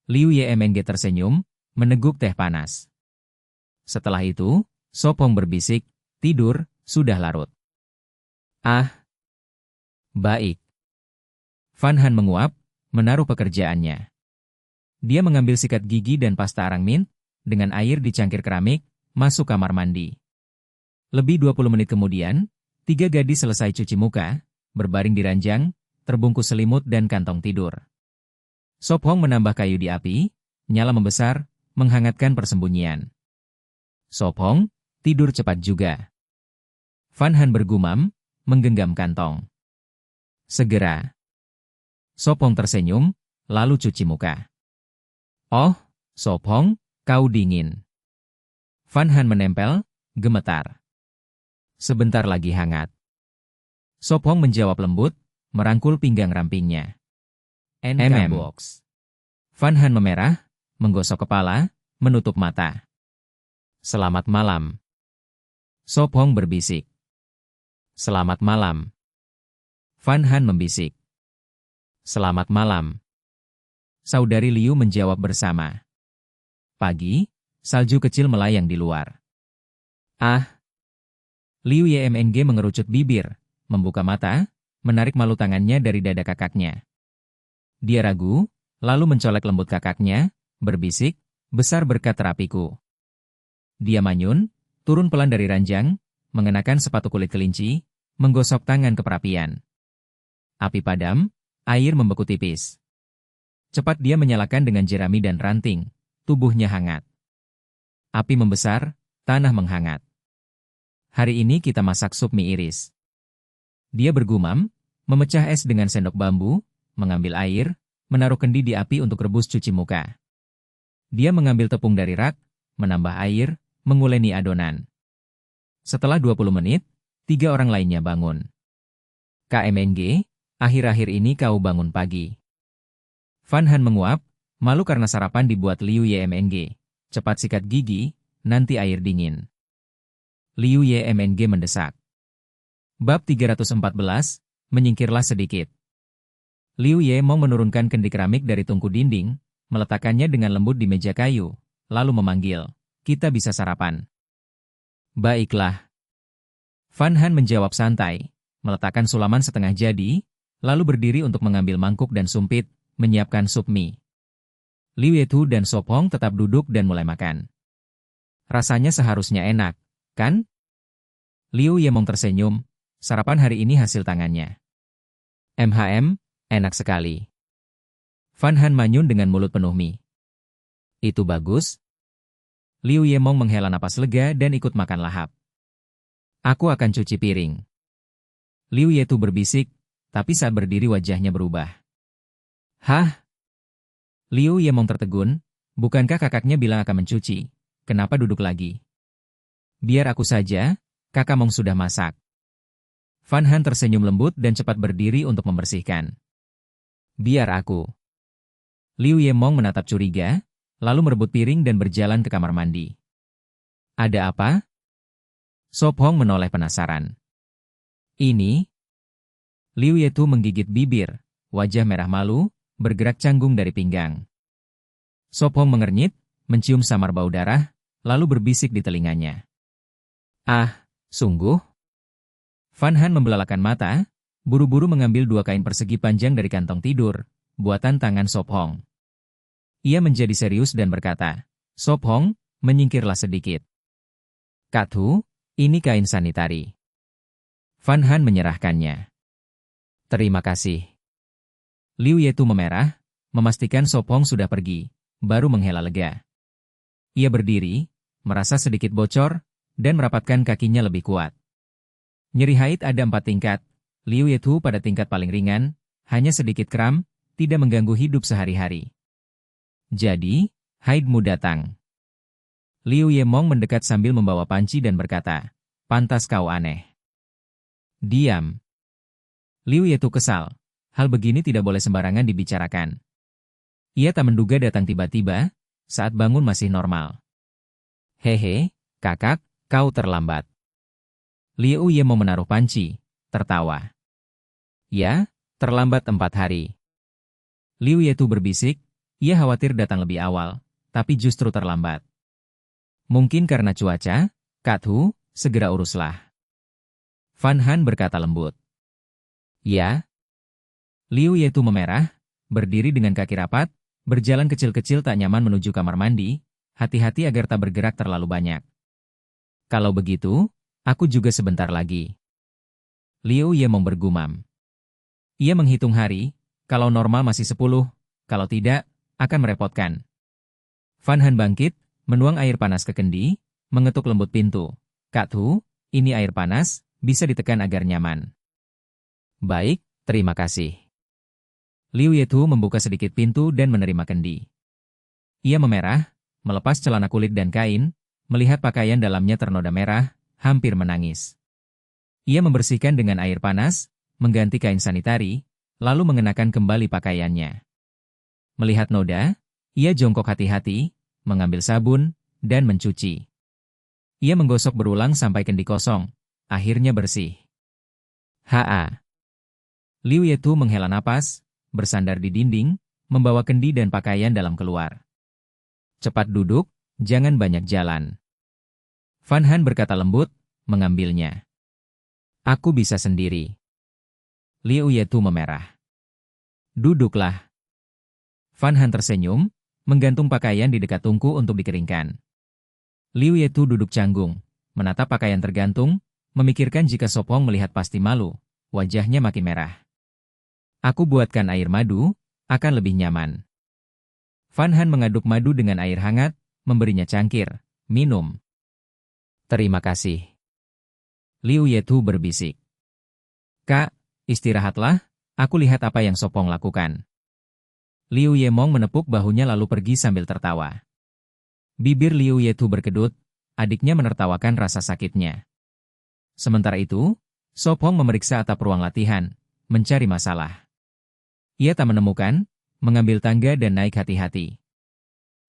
Speaker 1: Liu Yemeng tersenyum, meneguk teh panas. Setelah itu, Sop Hong berbisik, tidur, sudah larut. Baik. Van Han menguap, menaruh pekerjaannya. Dia mengambil sikat gigi dan pasta arang mint, dengan air di cangkir keramik, masuk kamar mandi. Lebih 20 menit kemudian, 3 gadis selesai cuci muka, berbaring di ranjang, terbungkus selimut dan kantong tidur. Sop Hong menambah kayu di api, nyala membesar, menghangatkan persembunyian. Sop Hong, tidur cepat juga. Van Han bergumam, menggenggam kantong. Segera. Sop Hong tersenyum, lalu cuci muka. Oh, Sop Hong, kau dingin. Van Han menempel, gemetar. Sebentar lagi hangat. Sop Hong menjawab lembut, merangkul pinggang rampingnya. Box. Van Han memerah, menggosok kepala, menutup mata. Selamat malam. Sop Hong berbisik. Selamat malam. Van Han membisik. Selamat malam. Saudari Liu menjawab bersama. Pagi, salju kecil melayang di luar. Liu Yemeng mengerucut bibir, membuka mata, menarik malu tangannya dari dada kakaknya. Dia ragu, lalu mencolek lembut kakaknya, berbisik, besar berkat terapiku. Dia manyun, turun pelan dari ranjang, mengenakan sepatu kulit kelinci, menggosok tangan ke perapian. Api padam, air membeku tipis. Cepat dia menyalakan dengan jerami dan ranting, tubuhnya hangat. Api membesar, tanah menghangat. Hari ini kita masak sup mie iris. Dia bergumam, memecah es dengan sendok bambu, mengambil air, menaruh kendi di api untuk rebus cuci muka. Dia mengambil tepung dari rak, menambah air, menguleni adonan. Setelah 20 menit, 3 orang lainnya bangun. KMNG, akhir-akhir ini kau bangun pagi. Van Han menguap, malu karena sarapan dibuat Liu Yemeng. Cepat sikat gigi, nanti air dingin. Liu Yemeng mendesak. Bab 314, menyingkirlah sedikit. Liu Yemeng menurunkan kendi keramik dari tungku dinding, meletakkannya dengan lembut di meja kayu, lalu memanggil, kita bisa sarapan. Baiklah. Van Han menjawab santai, meletakkan sulaman setengah jadi, lalu berdiri untuk mengambil mangkuk dan sumpit, menyiapkan sup mie. Liu Yetu dan Sop Hong tetap duduk dan mulai makan. Rasanya seharusnya enak, kan? Liu Yemong tersenyum, sarapan hari ini hasil tangannya. Enak sekali. Fan Han manyun dengan mulut penuh mie. Itu bagus. Liu Yemong menghela napas lega dan ikut makan lahap. Aku akan cuci piring. Liu Yetu berbisik, tapi saat berdiri wajahnya berubah. Hah? Liu Yemong tertegun, bukankah kakaknya bilang akan mencuci? Kenapa duduk lagi? Biar aku saja, kakak Mong sudah masak. Fan Han tersenyum lembut dan cepat berdiri untuk membersihkan. Biar aku. Liu Yemong menatap curiga, lalu merebut piring dan berjalan ke kamar mandi. Ada apa? Sop Hong menoleh penasaran. Ini? Liu Yetu menggigit bibir, wajah merah malu, bergerak canggung dari pinggang. Sop Hong mengernyit, mencium samar bau darah, lalu berbisik di telinganya. Ah, sungguh? Fan Han membelalakan mata, buru-buru mengambil 2 kain persegi panjang dari kantong tidur, buatan tangan Sop Hong. Ia menjadi serius dan berkata, Sop Hong, menyingkirlah sedikit. Kathu, ini kain sanitari. Fan Han menyerahkannya. Terima kasih. Liu Yetu memerah, memastikan Sop Hong sudah pergi, baru menghela lega. Ia berdiri, merasa sedikit bocor, dan merapatkan kakinya lebih kuat. Nyeri haid ada 4 tingkat, Liu Yetu pada tingkat paling ringan, hanya sedikit kram, tidak mengganggu hidup sehari-hari. Jadi, haidmu datang. Liu Yemong mendekat sambil membawa panci dan berkata, pantas kau aneh. Diam. Liu Yetu kesal, hal begini tidak boleh sembarangan dibicarakan. Ia tak menduga datang tiba-tiba, saat bangun masih normal. Hehe, kakak, kau terlambat. Liu Yemong menaruh panci, tertawa. Ya, terlambat 4 hari. Liu Yetu berbisik, ia khawatir datang lebih awal, tapi justru terlambat. Mungkin karena cuaca, Kathu, segera uruslah. Fan Han berkata lembut. Ya. Liu Yetu memerah, berdiri dengan kaki rapat, berjalan kecil-kecil tak nyaman menuju kamar mandi, hati-hati agar tak bergerak terlalu banyak. Kalau begitu, aku juga sebentar lagi. Liu Yemong bergumam. Ia menghitung hari, kalau normal masih 10, kalau tidak, akan merepotkan. Fan Han bangkit, menuang air panas ke kendi, mengetuk lembut pintu. Kathu, ini air panas, bisa ditekan agar nyaman. Baik, terima kasih. Liu Yetu membuka sedikit pintu dan menerima kendi. Ia memerah, melepas celana kulit dan kain, melihat pakaian dalamnya ternoda merah, hampir menangis. Ia membersihkan dengan air panas, mengganti kain sanitari, lalu mengenakan kembali pakaiannya. Melihat noda, ia jongkok hati-hati, mengambil sabun, dan mencuci. Ia menggosok berulang sampai kendi kosong, akhirnya bersih. Haa. Liu Yetu menghela napas, bersandar di dinding, membawa kendi dan pakaian dalam keluar. Cepat duduk, jangan banyak jalan. Fan Han berkata lembut, mengambilnya. Aku bisa sendiri. Liu Yetu memerah. Duduklah. Fan Han tersenyum, menggantung pakaian di dekat tungku untuk dikeringkan. Liu Yetu duduk canggung, menatap pakaian tergantung, memikirkan jika Sop Hong melihat pasti malu, wajahnya makin merah. Aku buatkan air madu, akan lebih nyaman. Fan Han mengaduk madu dengan air hangat, memberinya cangkir, minum. Terima kasih. Liu Yetu berbisik. Kak, istirahatlah, aku lihat apa yang Sop Hong lakukan. Liu Yemong menepuk bahunya lalu pergi sambil tertawa. Bibir Liu Yetu berkedut, adiknya menertawakan rasa sakitnya. Sementara itu, Sop Hong memeriksa atap ruang latihan, mencari masalah. Ia tak menemukan, mengambil tangga dan naik hati-hati.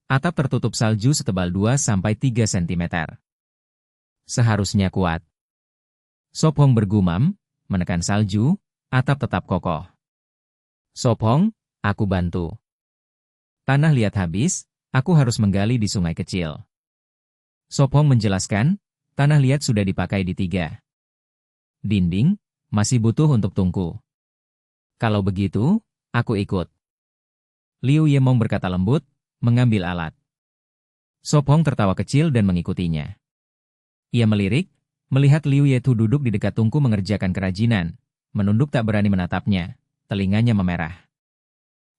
Speaker 1: Atap tertutup salju setebal 2-3 cm. Seharusnya kuat. Sop Hong bergumam, menekan salju, atap tetap kokoh. Sop Hong, aku bantu. Tanah liat habis, aku harus menggali di sungai kecil. Sop Hong menjelaskan, tanah liat sudah dipakai di 3. Dinding, masih butuh untuk tungku. Kalau begitu, aku ikut. Liu Yemong berkata lembut, mengambil alat. Sop Hong tertawa kecil dan mengikutinya. Ia melirik, Melihat Liu Yetu duduk di dekat tungku mengerjakan kerajinan, menunduk tak berani menatapnya, telinganya memerah.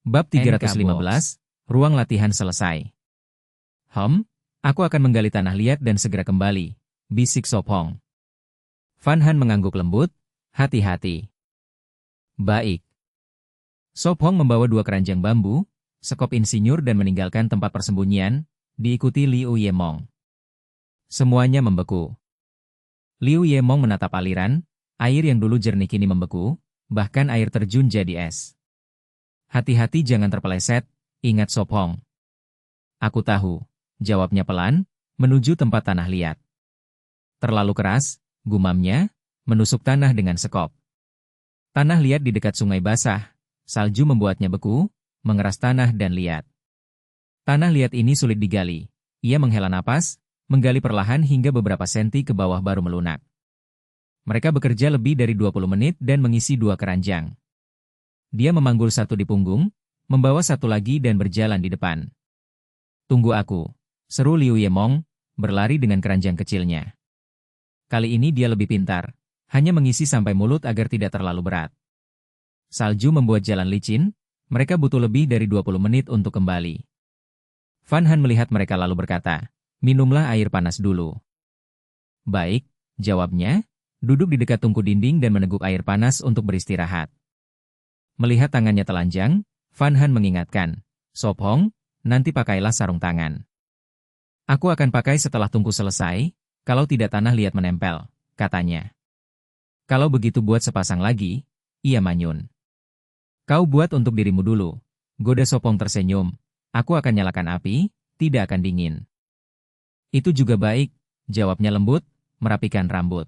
Speaker 1: Bab 315, ruang latihan selesai. Aku akan menggali tanah liat dan segera kembali, bisik Sop Hong. Fan Han mengangguk lembut, hati-hati. Baik. Sop Hong membawa 2 keranjang bambu, sekop insinyur dan meninggalkan tempat persembunyian, diikuti Liu Yemong. Semuanya membeku. Liu Yemong menatap aliran, air yang dulu jernih kini membeku, bahkan air terjun jadi es. Hati-hati jangan terpeleset, ingat Sop Hong. Aku tahu, jawabnya pelan, menuju tempat tanah liat. Terlalu keras, gumamnya, menusuk tanah dengan sekop. Tanah liat di dekat sungai basah, salju membuatnya beku, mengeras tanah dan liat. Tanah liat ini sulit digali. Ia menghela napas, menggali perlahan hingga beberapa senti ke bawah baru melunak. Mereka bekerja lebih dari 20 menit dan mengisi 2 keranjang. Dia memanggul satu di punggung, membawa satu lagi dan berjalan di depan. Tunggu aku, seru Liu Yemong, berlari dengan keranjang kecilnya. Kali ini dia lebih pintar, hanya mengisi sampai mulut agar tidak terlalu berat. Salju membuat jalan licin, mereka butuh lebih dari 20 menit untuk kembali. Fan Han melihat mereka lalu berkata, minumlah air panas dulu. Baik, jawabnya, duduk di dekat tungku dinding dan meneguk air panas untuk beristirahat. Melihat tangannya telanjang, Fan Han mengingatkan, Sop Hong, nanti pakailah sarung tangan. Aku akan pakai setelah tungku selesai, kalau tidak tanah liat menempel, katanya. Kalau begitu buat sepasang lagi, ia manyun. Kau buat untuk dirimu dulu, goda Sop Hong tersenyum, aku akan nyalakan api, tidak akan dingin. Itu juga baik, jawabnya lembut, merapikan rambut.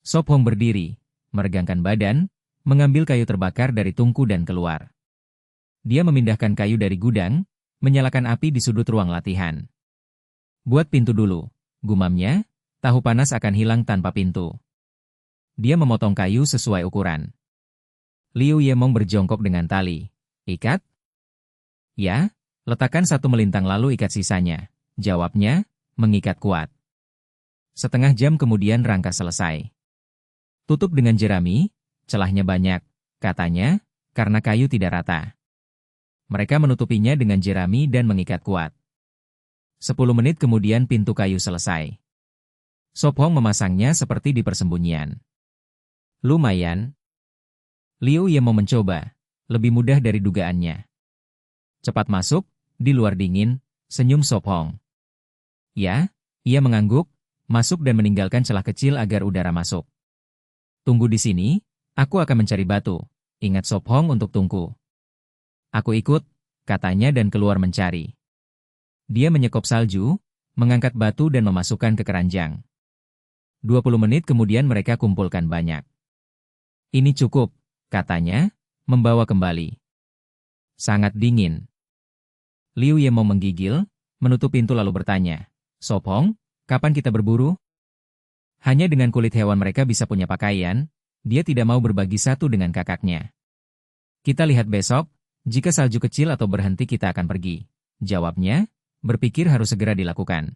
Speaker 1: Sop Hong berdiri, meregangkan badan, mengambil kayu terbakar dari tungku dan keluar. Dia memindahkan kayu dari gudang, menyalakan api di sudut ruang latihan. Buat pintu dulu, gumamnya, tahu panas akan hilang tanpa pintu. Dia memotong kayu sesuai ukuran. Liu Yemong berjongkok dengan tali. Ikat? Ya, letakkan satu melintang lalu ikat sisanya, jawabnya, mengikat kuat. Setengah jam kemudian rangka selesai. Tutup dengan jerami, celahnya banyak, katanya, karena kayu tidak rata. Mereka menutupinya dengan jerami dan mengikat kuat. 10 menit kemudian pintu kayu selesai. Sop Hong memasangnya seperti di persembunyian. Lumayan. Liu Yemong mencoba, lebih mudah dari dugaannya. Cepat masuk, di luar dingin, senyum Sop Hong. Ya, ia mengangguk, masuk dan meninggalkan celah kecil agar udara masuk. Tunggu di sini, aku akan mencari batu, ingat Sop Hong untuk tungku. Aku ikut, katanya dan keluar mencari. Dia menyekop salju, mengangkat batu dan memasukkan ke keranjang. 20 menit kemudian mereka kumpulkan banyak. Ini cukup, katanya, membawa kembali. Sangat dingin. Liu Yemong menggigil, menutup pintu lalu bertanya, Sop Hong, kapan kita berburu? Hanya dengan kulit hewan mereka bisa punya pakaian, dia tidak mau berbagi satu dengan kakaknya. Kita lihat besok, jika salju kecil atau berhenti kita akan pergi. Jawabnya, berpikir harus segera dilakukan.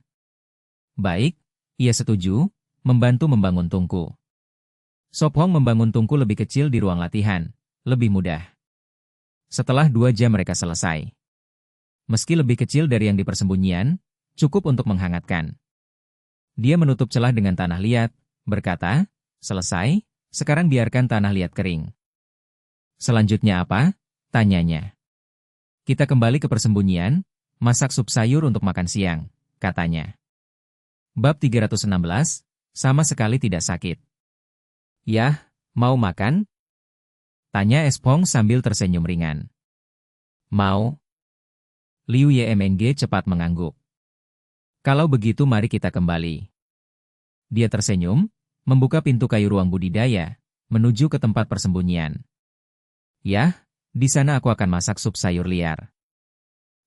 Speaker 1: Baik, ia setuju, membantu membangun tungku. Sop Hong membangun tungku lebih kecil di ruang latihan, lebih mudah. Setelah 2 jam mereka selesai. Meski lebih kecil dari yang di persembunyian, cukup untuk menghangatkan. Dia menutup celah dengan tanah liat, berkata, selesai, sekarang biarkan tanah liat kering. Selanjutnya apa? Tanyanya. Kita kembali ke persembunyian, masak sup sayur untuk makan siang, katanya. Bab 316, sama sekali tidak sakit. Yah, mau makan? Tanya Espong sambil tersenyum ringan. Mau? Liu Yemng cepat mengangguk. Kalau begitu mari kita kembali. Dia tersenyum, membuka pintu kayu ruang budidaya, menuju ke tempat persembunyian. Yah, di sana aku akan masak sup sayur liar.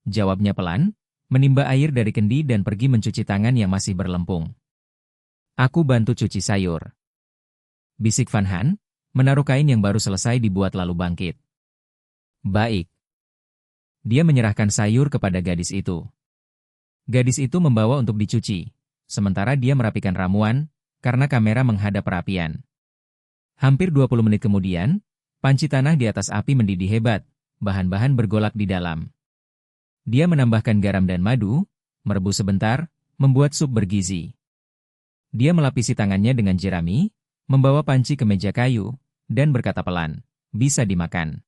Speaker 1: Jawabnya pelan, menimba air dari kendi dan pergi mencuci tangan yang masih berlempung. Aku bantu cuci sayur. Bisik Fan Han, menaruh kain yang baru selesai dibuat lalu bangkit. Baik. Dia menyerahkan sayur kepada gadis itu. Gadis itu membawa untuk dicuci, sementara dia merapikan ramuan, karena kamera menghadap perapian. Hampir 20 menit kemudian, panci tanah di atas api mendidih hebat, bahan-bahan bergolak di dalam. Dia menambahkan garam dan madu, merebus sebentar, membuat sup bergizi. Dia melapisi tangannya dengan jerami, membawa panci ke meja kayu, dan berkata pelan, "Bisa dimakan."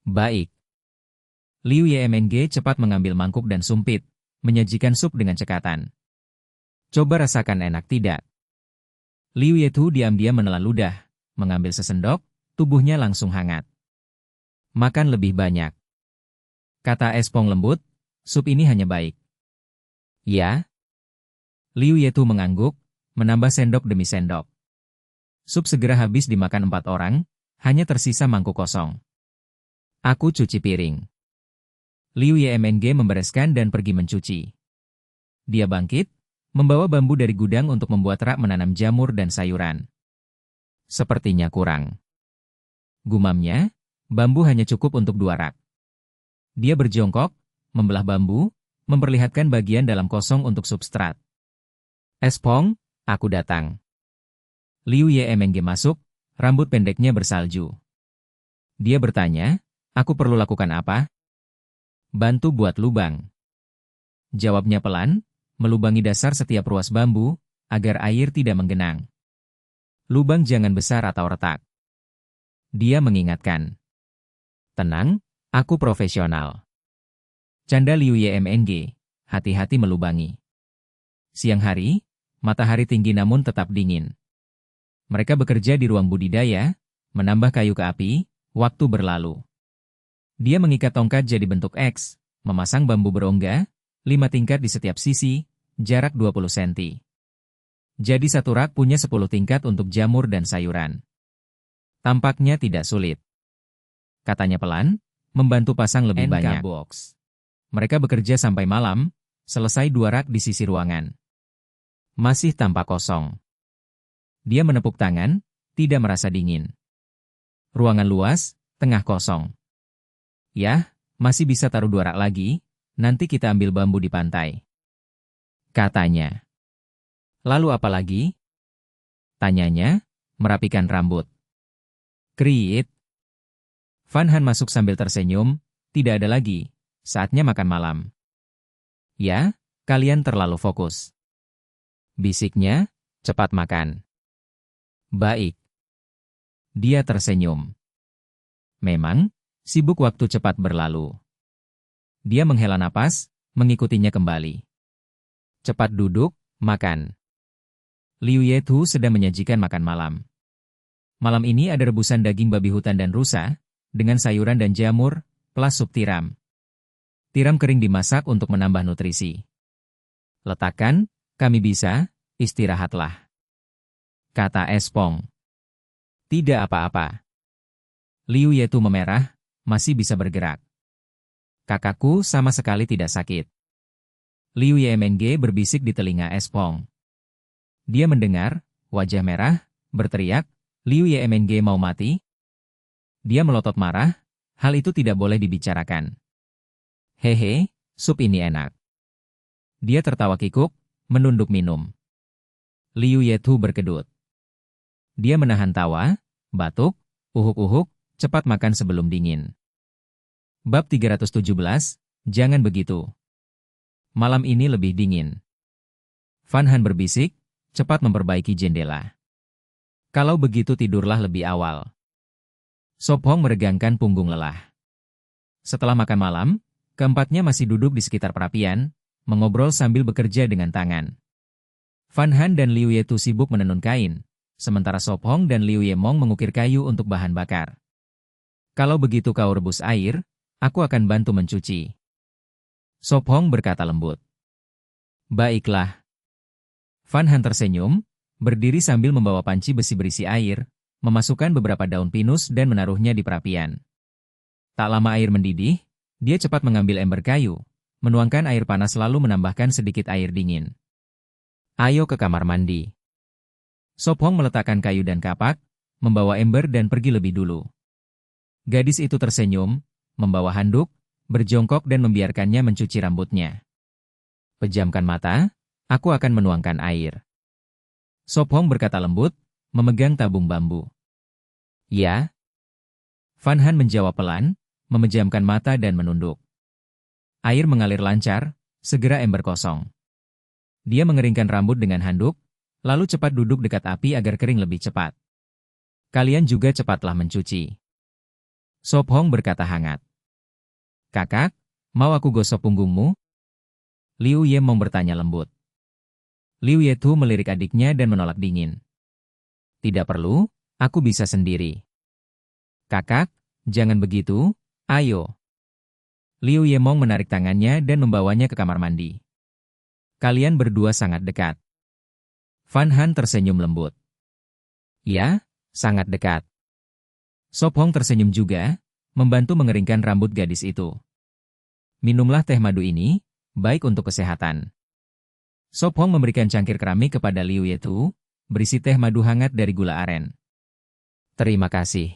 Speaker 1: Baik. Liu Yemeng cepat mengambil mangkuk dan sumpit, menyajikan sup dengan cekatan. "Coba rasakan, enak tidak?" Liu Yetu diam-diam menelan ludah, mengambil sesendok, tubuhnya langsung hangat. "Makan lebih banyak," kata Espong lembut, "sup ini hanya baik." "Ya?" Liu Yetu mengangguk, menambah sendok demi sendok. Sup segera habis dimakan 4 orang, hanya tersisa mangkuk kosong. "Aku cuci piring." Liu Yemeng membereskan dan pergi mencuci. Dia bangkit, membawa bambu dari gudang untuk membuat rak menanam jamur dan sayuran. "Sepertinya kurang," gumamnya, "bambu hanya cukup untuk 2 rak." Dia berjongkok, membelah bambu, memperlihatkan bagian dalam kosong untuk substrat. "Espong, aku datang." Liu Yemeng masuk, rambut pendeknya bersalju. Dia bertanya, "Aku perlu lakukan apa?" "Bantu buat lubang," jawabnya pelan, "melubangi dasar setiap ruas bambu, agar air tidak menggenang. Lubang jangan besar atau retak." Dia mengingatkan. "Tenang, aku profesional." Canda Liu Yemeng, hati-hati melubangi. Siang hari, matahari tinggi namun tetap dingin. Mereka bekerja di ruang budidaya, menambah kayu ke api, waktu berlalu. Dia mengikat tongkat jadi bentuk X, memasang bambu berongga, 5 tingkat di setiap sisi, jarak 20 cm. Jadi satu rak punya 10 tingkat untuk jamur dan sayuran. "Tampaknya tidak sulit," katanya pelan, membantu pasang lebih banyak. Box. Mereka bekerja sampai malam, selesai 2 rak di sisi ruangan. Masih tampak kosong. Dia menepuk tangan, tidak merasa dingin. Ruangan luas, tengah kosong. "Yah, masih bisa taruh 2 rak lagi, nanti kita ambil bambu di pantai," katanya. "Lalu apa lagi?" tanyanya, merapikan rambut. "Kriit." Van Han masuk sambil tersenyum, "Tidak ada lagi, saatnya makan malam." "Ya, kalian terlalu fokus," bisiknya, "cepat makan." "Baik." Dia tersenyum. Memang, sibuk waktu cepat berlalu. Dia menghela napas, mengikutinya kembali. "Cepat duduk, makan." Liu Yetu sedang menyajikan makan malam. Malam ini ada rebusan daging babi hutan dan rusa, dengan sayuran dan jamur, plus sup tiram. Tiram kering dimasak untuk menambah nutrisi. "Letakkan, kami bisa, istirahatlah," kata Espong. "Tidak apa-apa." Liu Yetu memerah, masih bisa bergerak. "Kakakku sama sekali tidak sakit." Liu Yemeng berbisik di telinga Espong. Dia mendengar, wajah merah, berteriak, "Liu Yemeng mau mati?" Dia melotot marah, hal itu tidak boleh dibicarakan. "Hehe, sup ini enak." Dia tertawa kikuk, menunduk minum. Liu Yetu berkedut. Dia menahan tawa, batuk, uhuk-uhuk, cepat makan sebelum dingin. Bab 317, jangan begitu. Malam ini lebih dingin. Van Han berbisik, cepat memperbaiki jendela. "Kalau begitu tidurlah lebih awal." Sop Hong meregangkan punggung lelah. Setelah makan malam, keempatnya masih duduk di sekitar perapian, mengobrol sambil bekerja dengan tangan. Van Han dan Liu Yetu sibuk menenun kain, sementara Sop Hong dan Liu Yemong mengukir kayu untuk bahan bakar. "Kalau begitu kau rebus air, aku akan bantu mencuci." Sop Hong berkata lembut. "Baiklah." Van Han tersenyum, berdiri sambil membawa panci besi berisi air, memasukkan beberapa daun pinus dan menaruhnya di perapian. Tak lama air mendidih, dia cepat mengambil ember kayu, menuangkan air panas lalu menambahkan sedikit air dingin. "Ayo ke kamar mandi." Sop Hong meletakkan kayu dan kapak, membawa ember dan pergi lebih dulu. Gadis itu tersenyum, membawa handuk, berjongkok dan membiarkannya mencuci rambutnya. "Pejamkan mata, aku akan menuangkan air." Sop Hong berkata lembut, memegang tabung bambu. Ya. Van Han menjawab pelan, memejamkan mata dan menunduk. Air mengalir lancar, segera ember kosong. Dia mengeringkan rambut dengan handuk, lalu cepat duduk dekat api agar kering lebih cepat. Kalian juga cepatlah mencuci. Sop Hong berkata hangat. Kakak, mau aku gosok punggungmu? Liu Ye Mong bertanya lembut. Liu Ye Tu melirik adiknya dan menolak dingin. Tidak perlu, aku bisa sendiri. Kakak, jangan begitu, ayo. Liu Ye Mong menarik tangannya dan membawanya ke kamar mandi. Kalian berdua sangat dekat. Van Han tersenyum lembut. Ya, sangat dekat. Sop Hong tersenyum juga, membantu mengeringkan rambut gadis itu. Minumlah teh madu ini, baik untuk kesehatan. Sop Hong memberikan cangkir keramik kepada Liu Ye Tu, berisi teh madu hangat dari gula aren. Terima kasih.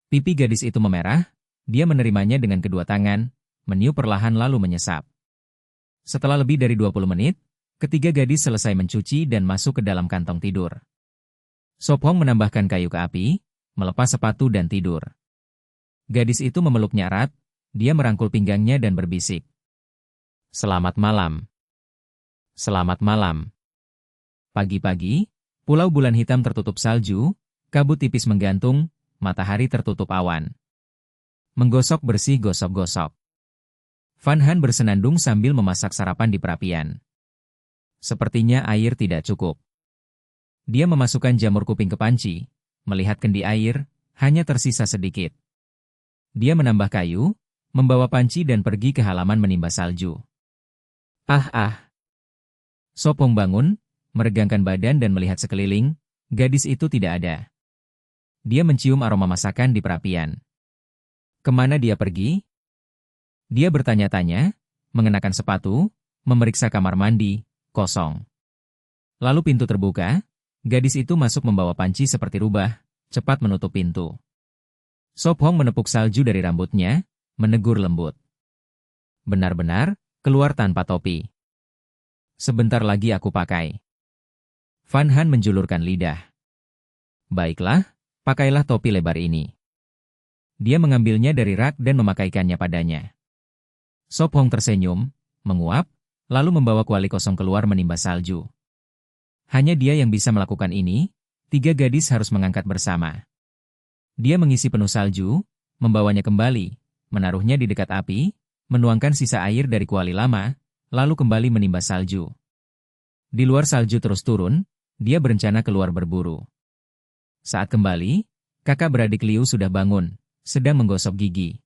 Speaker 1: Pipi gadis itu memerah, dia menerimanya dengan kedua tangan, meniup perlahan lalu menyesap. Setelah lebih dari 20 menit, ketiga gadis selesai mencuci dan masuk ke dalam kantong tidur. Sop Hong menambahkan kayu ke api, melepas sepatu dan tidur. Gadis itu memeluknya erat, dia merangkul pinggangnya dan berbisik. Selamat malam. Selamat malam. Pagi-pagi, pulau bulan hitam tertutup salju, kabut tipis menggantung, matahari tertutup awan. Menggosok bersih gosok-gosok. Van Han bersenandung sambil memasak sarapan di perapian. Sepertinya air tidak cukup. Dia memasukkan jamur kuping ke panci, melihat kendi air, hanya tersisa sedikit. Dia menambah kayu, membawa panci dan pergi ke halaman menimba salju. Sop Hong bangun, meregangkan badan dan melihat sekeliling, gadis itu tidak ada. Dia mencium aroma masakan di perapian. Kemana dia pergi? Dia bertanya-tanya, mengenakan sepatu, memeriksa kamar mandi, kosong. Lalu pintu terbuka, gadis itu masuk membawa panci seperti rubah, cepat menutup pintu. Sop Hong menepuk salju dari rambutnya, menegur lembut. Benar-benar, keluar tanpa topi. Sebentar lagi aku pakai. Van Han menjulurkan lidah. Baiklah, pakailah topi lebar ini. Dia mengambilnya dari rak dan memakaikannya padanya. Sop Hong tersenyum, menguap, lalu membawa kuali kosong keluar menimba salju. Hanya dia yang bisa melakukan ini, tiga gadis harus mengangkat bersama. Dia mengisi penuh salju, membawanya kembali, menaruhnya di dekat api, menuangkan sisa air dari kuali lama, lalu kembali menimba salju. Di luar salju terus turun, dia berencana keluar berburu. Saat kembali, kakak beradik Liu sudah bangun, sedang menggosok gigi.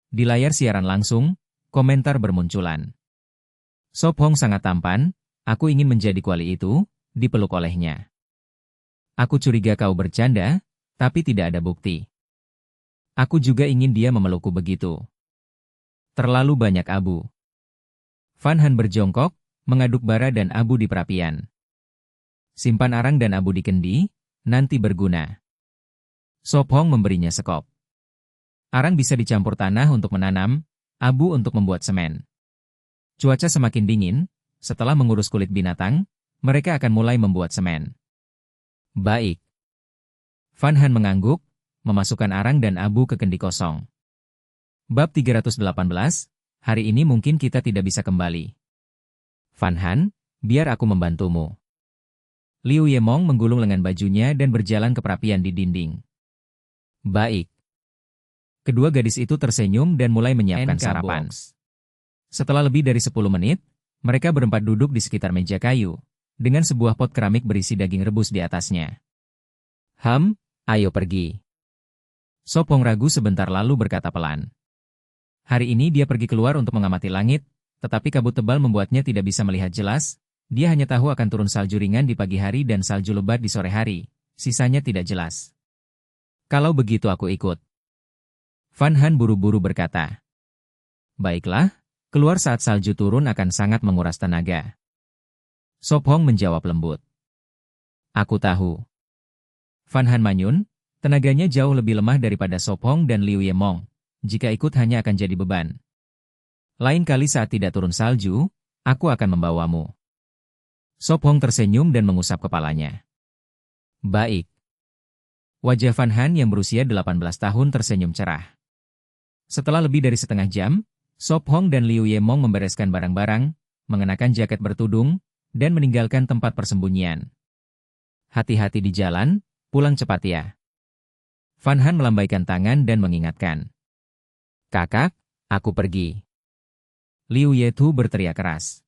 Speaker 1: Di layar siaran langsung, komentar bermunculan. Sop Hong sangat tampan, aku ingin menjadi kuali itu, dipeluk olehnya. Aku curiga kau bercanda, tapi tidak ada bukti. Aku juga ingin dia memelukku begitu. Terlalu banyak abu. Van Han berjongkok, mengaduk bara dan abu di perapian. Simpan arang dan abu di kendi, nanti berguna. Sop Hong memberinya sekop. Arang bisa dicampur tanah untuk menanam, abu untuk membuat semen. Cuaca semakin dingin, setelah mengurus kulit binatang, mereka akan mulai membuat semen. Baik. Van Han mengangguk, memasukkan arang dan abu ke kendi kosong. Bab 318, hari ini mungkin kita tidak bisa kembali. Van Han, biar aku membantumu. Liu Ye Mong menggulung lengan bajunya dan berjalan ke perapian di dinding. Baik. Kedua gadis itu tersenyum dan mulai menyiapkan sarapan. Setelah lebih dari 10 menit, mereka berempat duduk di sekitar meja kayu, dengan sebuah pot keramik berisi daging rebus di atasnya. Ayo pergi. Sop Hong ragu sebentar lalu berkata pelan. Hari ini dia pergi keluar untuk mengamati langit, tetapi kabut tebal membuatnya tidak bisa melihat jelas, dia hanya tahu akan turun salju ringan di pagi hari dan salju lebat di sore hari, sisanya tidak jelas. Kalau begitu aku ikut. Van Han buru-buru berkata. Baiklah, keluar saat salju turun akan sangat menguras tenaga. Sop Hong menjawab lembut. Aku tahu. Van Han manyun, tenaganya jauh lebih lemah daripada Sop Hong dan Liu Ye Mong. Jika ikut hanya akan jadi beban. Lain kali saat tidak turun salju, aku akan membawamu. Sop Hong tersenyum dan mengusap kepalanya. Baik. Wajah Van Han yang berusia 18 tahun tersenyum cerah. Setelah lebih dari setengah jam, Sop Hong dan Liu Yemong membereskan barang-barang, mengenakan jaket bertudung, dan meninggalkan tempat persembunyian. Hati-hati di jalan, pulang cepat ya. Van Han melambaikan tangan dan mengingatkan. Kakak, aku pergi. Liu Yetu berteriak keras.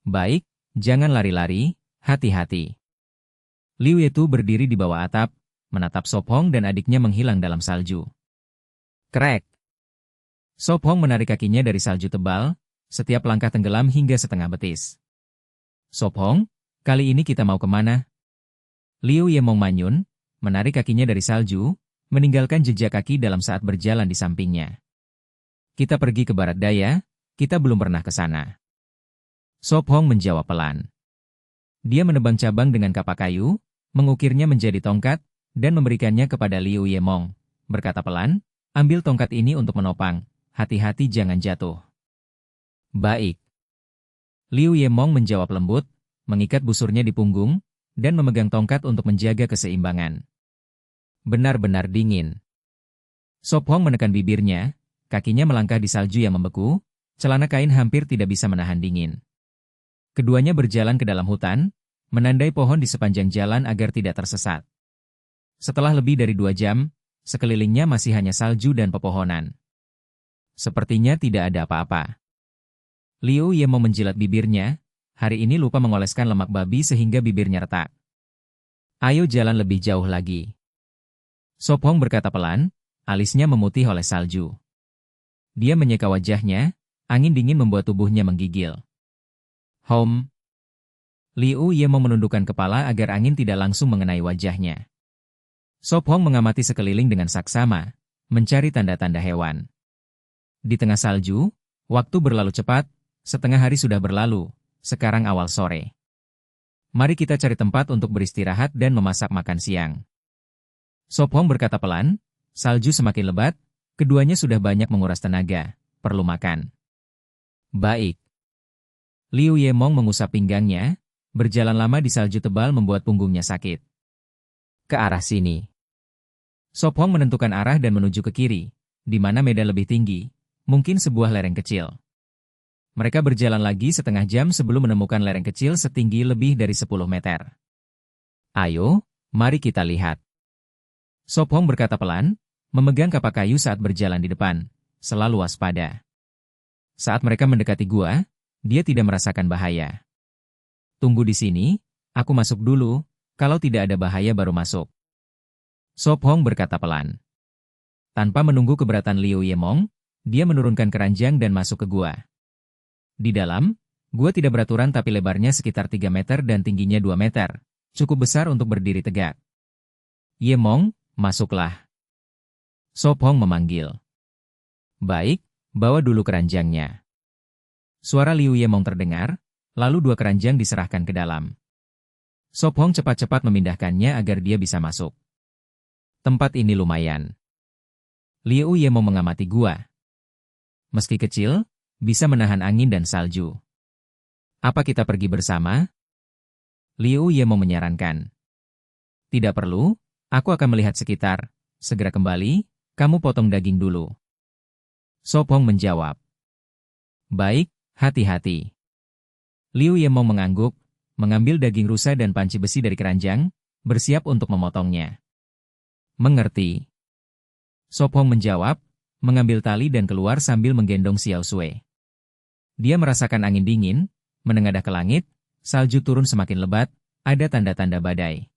Speaker 1: Baik, jangan lari-lari, hati-hati. Liu Yetu berdiri di bawah atap, menatap Sop Hong dan adiknya menghilang dalam salju. Krek! Sop Hong menarik kakinya dari salju tebal, setiap langkah tenggelam hingga setengah betis. Sop Hong, kali ini kita mau kemana? Liu Yemong manyun, menarik kakinya dari salju, meninggalkan jejak kaki dalam saat berjalan di sampingnya. Kita pergi ke barat daya, kita belum pernah ke sana. Sop Hong menjawab pelan. Dia menebang cabang dengan kapak kayu, mengukirnya menjadi tongkat, dan memberikannya kepada Liu Yemong. Berkata pelan, ambil tongkat ini untuk menopang, hati-hati jangan jatuh. Baik. Liu Yemong menjawab lembut, mengikat busurnya di punggung, dan memegang tongkat untuk menjaga keseimbangan. Benar-benar dingin. Sop Hong menekan bibirnya, kakinya melangkah di salju yang membeku, celana kain hampir tidak bisa menahan dingin. Keduanya berjalan ke dalam hutan, menandai pohon di sepanjang jalan agar tidak tersesat. Setelah lebih dari 2 jam, sekelilingnya masih hanya salju dan pepohonan. Sepertinya tidak ada apa-apa. Liu Yemong menjilat bibirnya, hari ini lupa mengoleskan lemak babi sehingga bibirnya retak. Ayo jalan lebih jauh lagi. Sop Hong berkata pelan, alisnya memutih oleh salju. Dia menyeka wajahnya, angin dingin membuat tubuhnya menggigil. Hom. Liu Yemong menundukkan kepala agar angin tidak langsung mengenai wajahnya. Sop Hong mengamati sekeliling dengan saksama, mencari tanda-tanda hewan. Di tengah salju, waktu berlalu cepat, setengah hari sudah berlalu, sekarang awal sore. Mari kita cari tempat untuk beristirahat dan memasak makan siang. Sop Hong berkata pelan, salju semakin lebat, keduanya sudah banyak menguras tenaga, perlu makan. Baik. Liu Yemong mengusap pinggangnya, berjalan lama di salju tebal membuat punggungnya sakit. Ke arah sini. Sop Hong menentukan arah dan menuju ke kiri, di mana medan lebih tinggi, mungkin sebuah lereng kecil. Mereka berjalan lagi setengah jam sebelum menemukan lereng kecil setinggi lebih dari 10 meter. Ayo, mari kita lihat. Sop Hong berkata pelan, memegang kapak kayu saat berjalan di depan, selalu waspada. Saat mereka mendekati gua, dia tidak merasakan bahaya. Tunggu di sini, aku masuk dulu, kalau tidak ada bahaya baru masuk. Sop Hong berkata pelan. Tanpa menunggu keberatan Liu Yemong, dia menurunkan keranjang dan masuk ke gua. Di dalam, gua tidak beraturan tapi lebarnya sekitar 3 meter dan tingginya 2 meter, cukup besar untuk berdiri tegak. Yemong, masuklah. Sop Hong memanggil. Baik, bawa dulu keranjangnya. Suara Liu Yemong terdengar, lalu 2 keranjang diserahkan ke dalam. Sop Hong cepat-cepat memindahkannya agar dia bisa masuk. Tempat ini lumayan. Liu Yemong mengamati gua. Meski kecil, bisa menahan angin dan salju. Apa kita pergi bersama? Liu Yemong menyarankan. Tidak perlu, aku akan melihat sekitar. Segera kembali, kamu potong daging dulu. Sop Hong menjawab. Baik, hati-hati. Liu Yemong mengangguk, mengambil daging rusa dan panci besi dari keranjang, bersiap untuk memotongnya. Mengerti. Sop Hong menjawab, mengambil tali dan keluar sambil menggendong Xiao Sui. Dia merasakan angin dingin, menengadah ke langit, salju turun semakin lebat, ada tanda-tanda badai.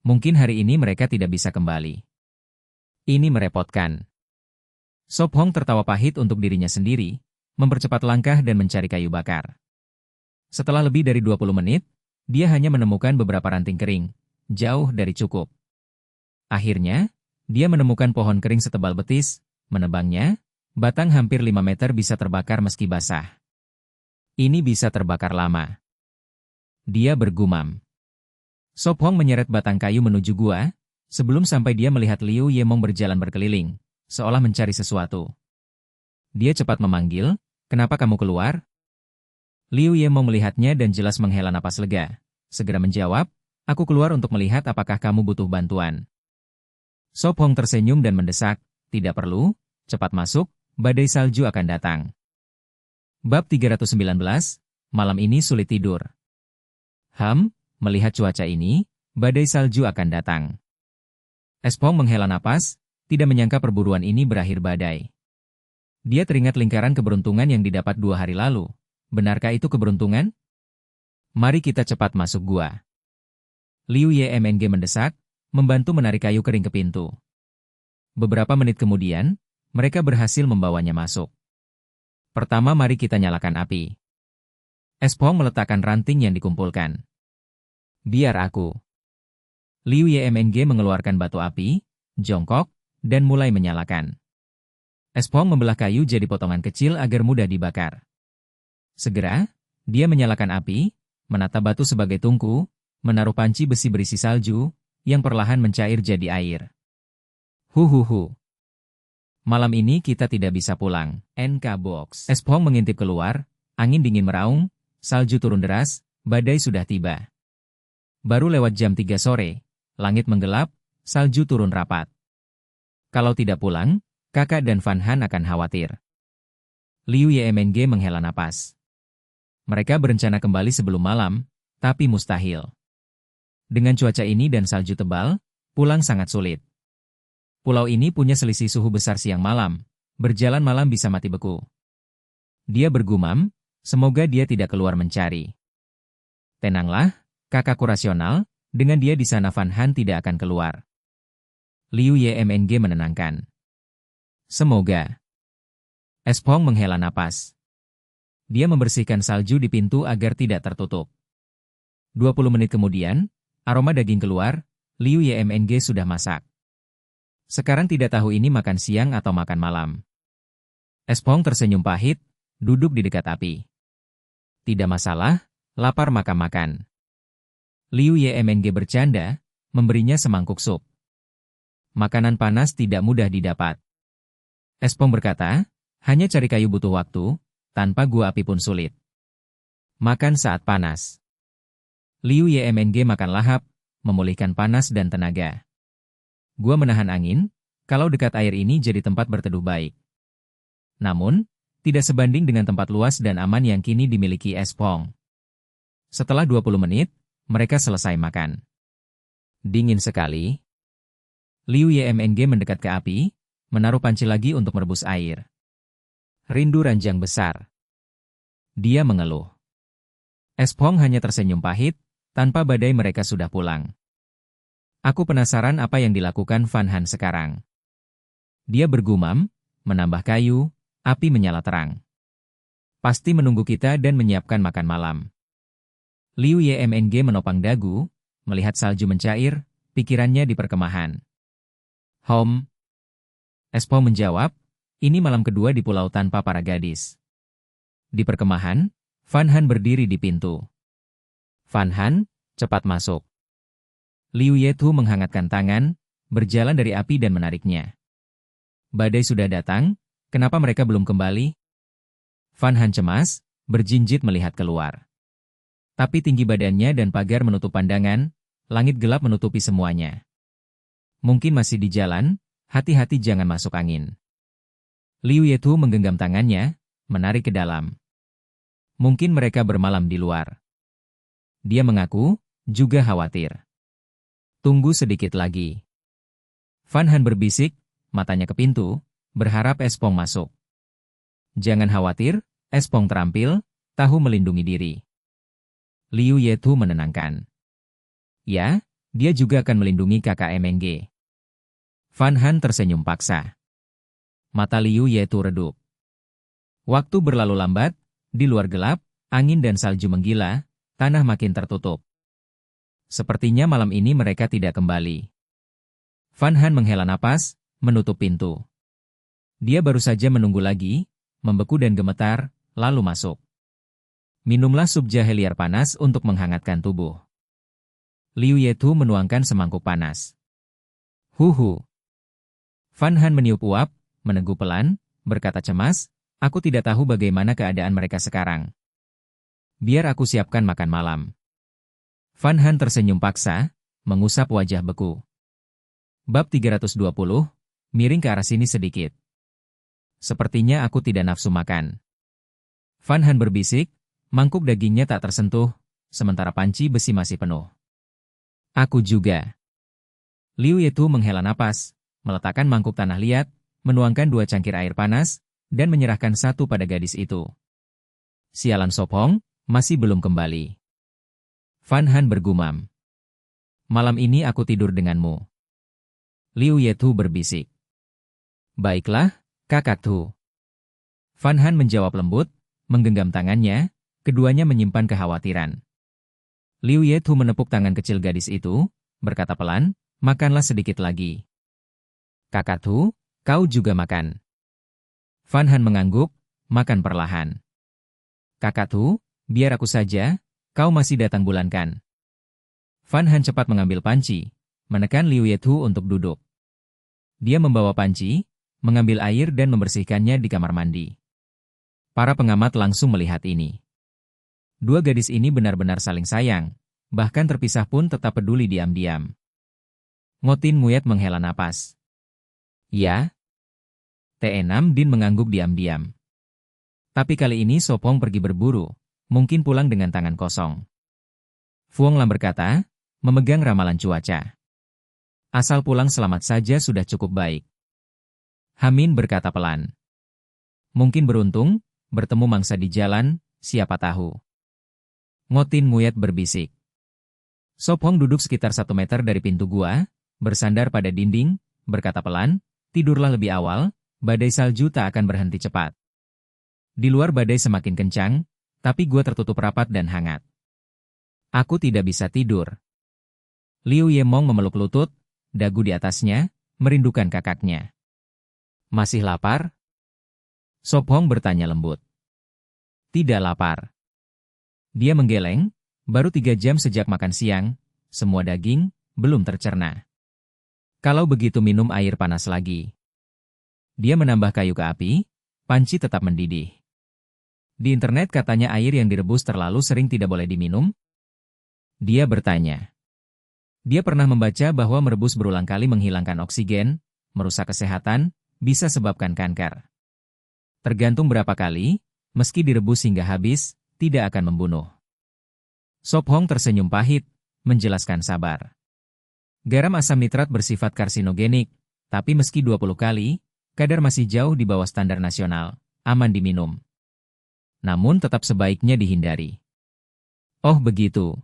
Speaker 1: Mungkin hari ini mereka tidak bisa kembali. Ini merepotkan. Sop Hong tertawa pahit untuk dirinya sendiri, mempercepat langkah dan mencari kayu bakar. Setelah lebih dari 20 menit, dia hanya menemukan beberapa ranting kering, jauh dari cukup. Akhirnya, dia menemukan pohon kering setebal betis, menebangnya, batang hampir 5 meter bisa terbakar meski basah. Ini bisa terbakar lama. Dia bergumam. Sop Hong menyeret batang kayu menuju gua, sebelum sampai dia melihat Liu Yemong berjalan berkeliling, seolah mencari sesuatu. Dia cepat memanggil, kenapa kamu keluar? Liu Ye mau melihatnya dan jelas menghela napas lega. Segera menjawab, aku keluar untuk melihat apakah kamu butuh bantuan. Sop Hong tersenyum dan mendesak, tidak perlu, cepat masuk, badai salju akan datang. Bab 319, malam ini sulit tidur. Melihat cuaca ini, badai salju akan datang. Espong menghela napas, tidak menyangka perburuan ini berakhir badai. Dia teringat lingkaran keberuntungan yang didapat 2 hari lalu. Benarkah itu keberuntungan? Mari kita cepat masuk gua. Liu Yemng mendesak, membantu menarik kayu kering ke pintu. Beberapa menit kemudian, mereka berhasil membawanya masuk. Pertama mari kita nyalakan api. Espong meletakkan ranting yang dikumpulkan. Biar aku. Liu Yemng mengeluarkan batu api, jongkok, dan mulai menyalakan. Espong membelah kayu jadi potongan kecil agar mudah dibakar. Segera, dia menyalakan api, menata batu sebagai tungku, menaruh panci besi berisi salju, yang perlahan mencair jadi air. Huhuhu. Malam ini kita tidak bisa pulang. NK Box. Espong mengintip keluar, angin dingin meraung, salju turun deras, badai sudah tiba. Baru lewat jam 3 sore, langit menggelap, salju turun rapat. Kalau tidak pulang, kakak dan Van Han akan khawatir. Liu Yemng menghela napas. Mereka berencana kembali sebelum malam, tapi mustahil. Dengan cuaca ini dan salju tebal, pulang sangat sulit. Pulau ini punya selisih suhu besar siang malam, berjalan malam bisa mati beku. Dia bergumam, semoga dia tidak keluar mencari. Tenanglah, kakakku rasional, dengan dia di sana Van Han tidak akan keluar. Liu Yemng menenangkan. Semoga. Espong menghela napas. Dia membersihkan salju di pintu agar tidak tertutup. 20 menit kemudian, aroma daging keluar, Liu Yemng sudah masak. Sekarang tidak tahu ini makan siang atau makan malam. Espong tersenyum pahit, duduk di dekat api. Tidak masalah, lapar maka makan. Liu Yemng bercanda, memberinya semangkuk sup. Makanan panas tidak mudah didapat. Espong berkata, hanya cari kayu butuh waktu, tanpa gua api pun sulit. Makan saat panas. Liu Yemng makan lahap, memulihkan panas dan tenaga. Gua menahan angin, kalau dekat air ini jadi tempat berteduh baik. Namun, tidak sebanding dengan tempat luas dan aman yang kini dimiliki Espong. Setelah 20 menit, mereka selesai makan. Dingin sekali. Liu Yemng mendekat ke api, menaruh panci lagi untuk merebus air. Rindu ranjang besar. Dia mengeluh. Espong hanya tersenyum pahit, tanpa badai mereka sudah pulang. Aku penasaran apa yang dilakukan Van Han sekarang. Dia bergumam, menambah kayu, api menyala terang. Pasti menunggu kita dan menyiapkan makan malam. Liu Yemng menopang dagu, melihat salju mencair, pikirannya di perkemahan. Espong menjawab, ini malam kedua di pulau tanpa para gadis. Di perkemahan, Van Han berdiri di pintu. Van Han, cepat masuk. Liu Yetu menghangatkan tangan, berjalan dari api dan menariknya. Badai sudah datang, kenapa mereka belum kembali? Van Han cemas, berjinjit melihat keluar. Tapi tinggi badannya dan pagar menutup pandangan, langit gelap menutupi semuanya. Mungkin masih di jalan, hati-hati jangan masuk angin. Liu Yetu menggenggam tangannya, menarik ke dalam. Mungkin mereka bermalam di luar. Dia mengaku, juga khawatir. Tunggu sedikit lagi. Van Han berbisik, matanya ke pintu, berharap Espong masuk. Jangan khawatir, Espong terampil, tahu melindungi diri. Liu Yetu menenangkan. Ya, dia juga akan melindungi kakak Mng. Van Han tersenyum paksa. Mata Liu Yetu redup. Waktu berlalu lambat, di luar gelap, angin dan salju menggila, tanah makin tertutup. Sepertinya malam ini mereka tidak kembali. Van Han menghela napas, menutup pintu. Dia baru saja menunggu lagi, membeku dan gemetar, lalu masuk. Minumlah sup jahe liar panas untuk menghangatkan tubuh. Liu Yetu menuangkan semangkuk panas. Huhu. Van Han meniup uap, meneguk pelan, berkata cemas, aku tidak tahu bagaimana keadaan mereka sekarang. Biar aku siapkan makan malam. Van Han tersenyum paksa, mengusap wajah beku. Bab 320, miring ke arah sini sedikit. Sepertinya aku tidak nafsu makan. Van Han berbisik, mangkuk dagingnya tak tersentuh, sementara panci besi masih penuh. Aku juga. Liu Yetu menghela napas, meletakkan mangkuk tanah liat, menuangkan 2 cangkir air panas, dan menyerahkan satu pada gadis itu. Sialan Sop Hong, masih belum kembali. Van Han bergumam. Malam ini aku tidur denganmu. Liu Yetu berbisik. Baiklah, Kakak Tu. Van Han menjawab lembut, menggenggam tangannya, keduanya menyimpan kekhawatiran. Liu Yetu menepuk tangan kecil gadis itu, berkata pelan, makanlah sedikit lagi. Kakak Tu, kau juga makan. Van Han mengangguk, makan perlahan. Kakak Tu, biar aku saja, kau masih datang bulan kan? Van Han cepat mengambil panci, menekan Liu Yetu untuk duduk. Dia membawa panci, mengambil air dan membersihkannya di kamar mandi. Para pengamat langsung melihat ini. 2 gadis ini benar-benar saling sayang, bahkan terpisah pun tetap peduli diam-diam. Ngotin Nguyat menghela napas. Ya. T6 Din mengangguk diam-diam. Tapi kali ini Sop Hong pergi berburu, mungkin pulang dengan tangan kosong. Fuong Lam berkata, memegang ramalan cuaca. Asal pulang selamat saja sudah cukup baik. Hamin berkata pelan. Mungkin beruntung, bertemu mangsa di jalan, siapa tahu. Ngotin Nguyat berbisik. Sop Hong duduk sekitar 1 meter dari pintu gua, bersandar pada dinding, berkata pelan, tidurlah lebih awal, badai salju tak akan berhenti cepat. Di luar badai semakin kencang, tapi gua tertutup rapat dan hangat. Aku tidak bisa tidur. Liu Yemong memeluk lutut, dagu di atasnya, merindukan kakaknya. Masih lapar? Sop Hong bertanya lembut. Tidak lapar. Dia menggeleng, baru 3 jam sejak makan siang, semua daging, belum tercerna. Kalau begitu minum air panas lagi. Dia menambah kayu ke api, panci tetap mendidih. Di internet katanya air yang direbus terlalu sering tidak boleh diminum. Dia bertanya. Dia pernah membaca bahwa merebus berulang kali menghilangkan oksigen, merusak kesehatan, bisa sebabkan kanker. Tergantung berapa kali, meski direbus hingga habis, tidak akan membunuh. Sop Hong tersenyum pahit, menjelaskan sabar. Garam asam nitrat bersifat karsinogenik, tapi meski 20 kali, kadar masih jauh di bawah standar nasional, aman diminum. Namun tetap sebaiknya dihindari. Oh begitu.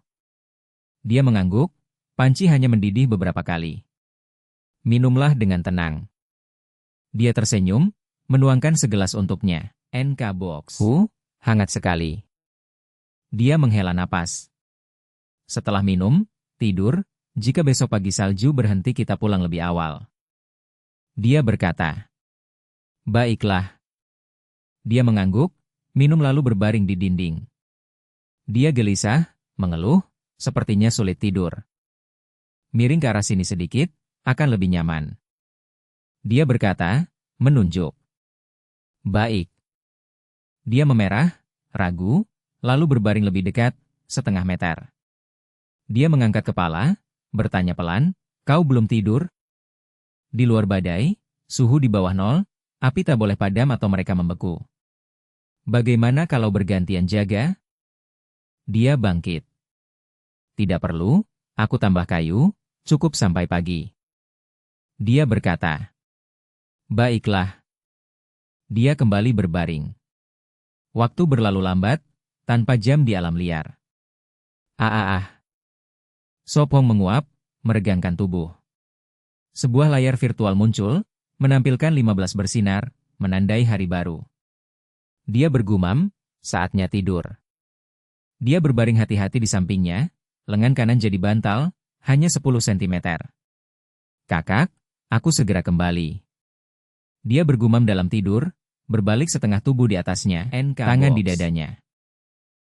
Speaker 1: Dia mengangguk, panci hanya mendidih beberapa kali. Minumlah dengan tenang. Dia tersenyum, menuangkan segelas untuknya. NK Box. Hangat sekali. Dia menghela napas. Setelah minum, tidur, jika besok pagi salju berhenti kita pulang lebih awal. Dia berkata. Baiklah. Dia mengangguk, minum lalu berbaring di dinding. Dia gelisah, mengeluh, sepertinya sulit tidur. Miring ke arah sini sedikit, akan lebih nyaman. Dia berkata, menunjuk. Baik. Dia memerah, ragu, lalu berbaring lebih dekat, 0,5 meter. Dia mengangkat kepala, bertanya pelan, kau belum tidur? Di luar badai, suhu di bawah 0, api tak boleh padam atau mereka membeku. Bagaimana kalau bergantian jaga? Dia bangkit. Tidak perlu, aku tambah kayu, cukup sampai pagi. Dia berkata. Baiklah. Dia kembali berbaring. Waktu berlalu lambat, tanpa jam di alam liar. Sop Hong menguap, meregangkan tubuh. Sebuah layar virtual muncul, menampilkan 15 bersinar, menandai hari baru. Dia bergumam, saatnya tidur. Dia berbaring hati-hati di sampingnya, lengan kanan jadi bantal, hanya 10 cm. Kakak, aku segera kembali. Dia bergumam dalam tidur, berbalik setengah tubuh di atasnya, tangan di dadanya.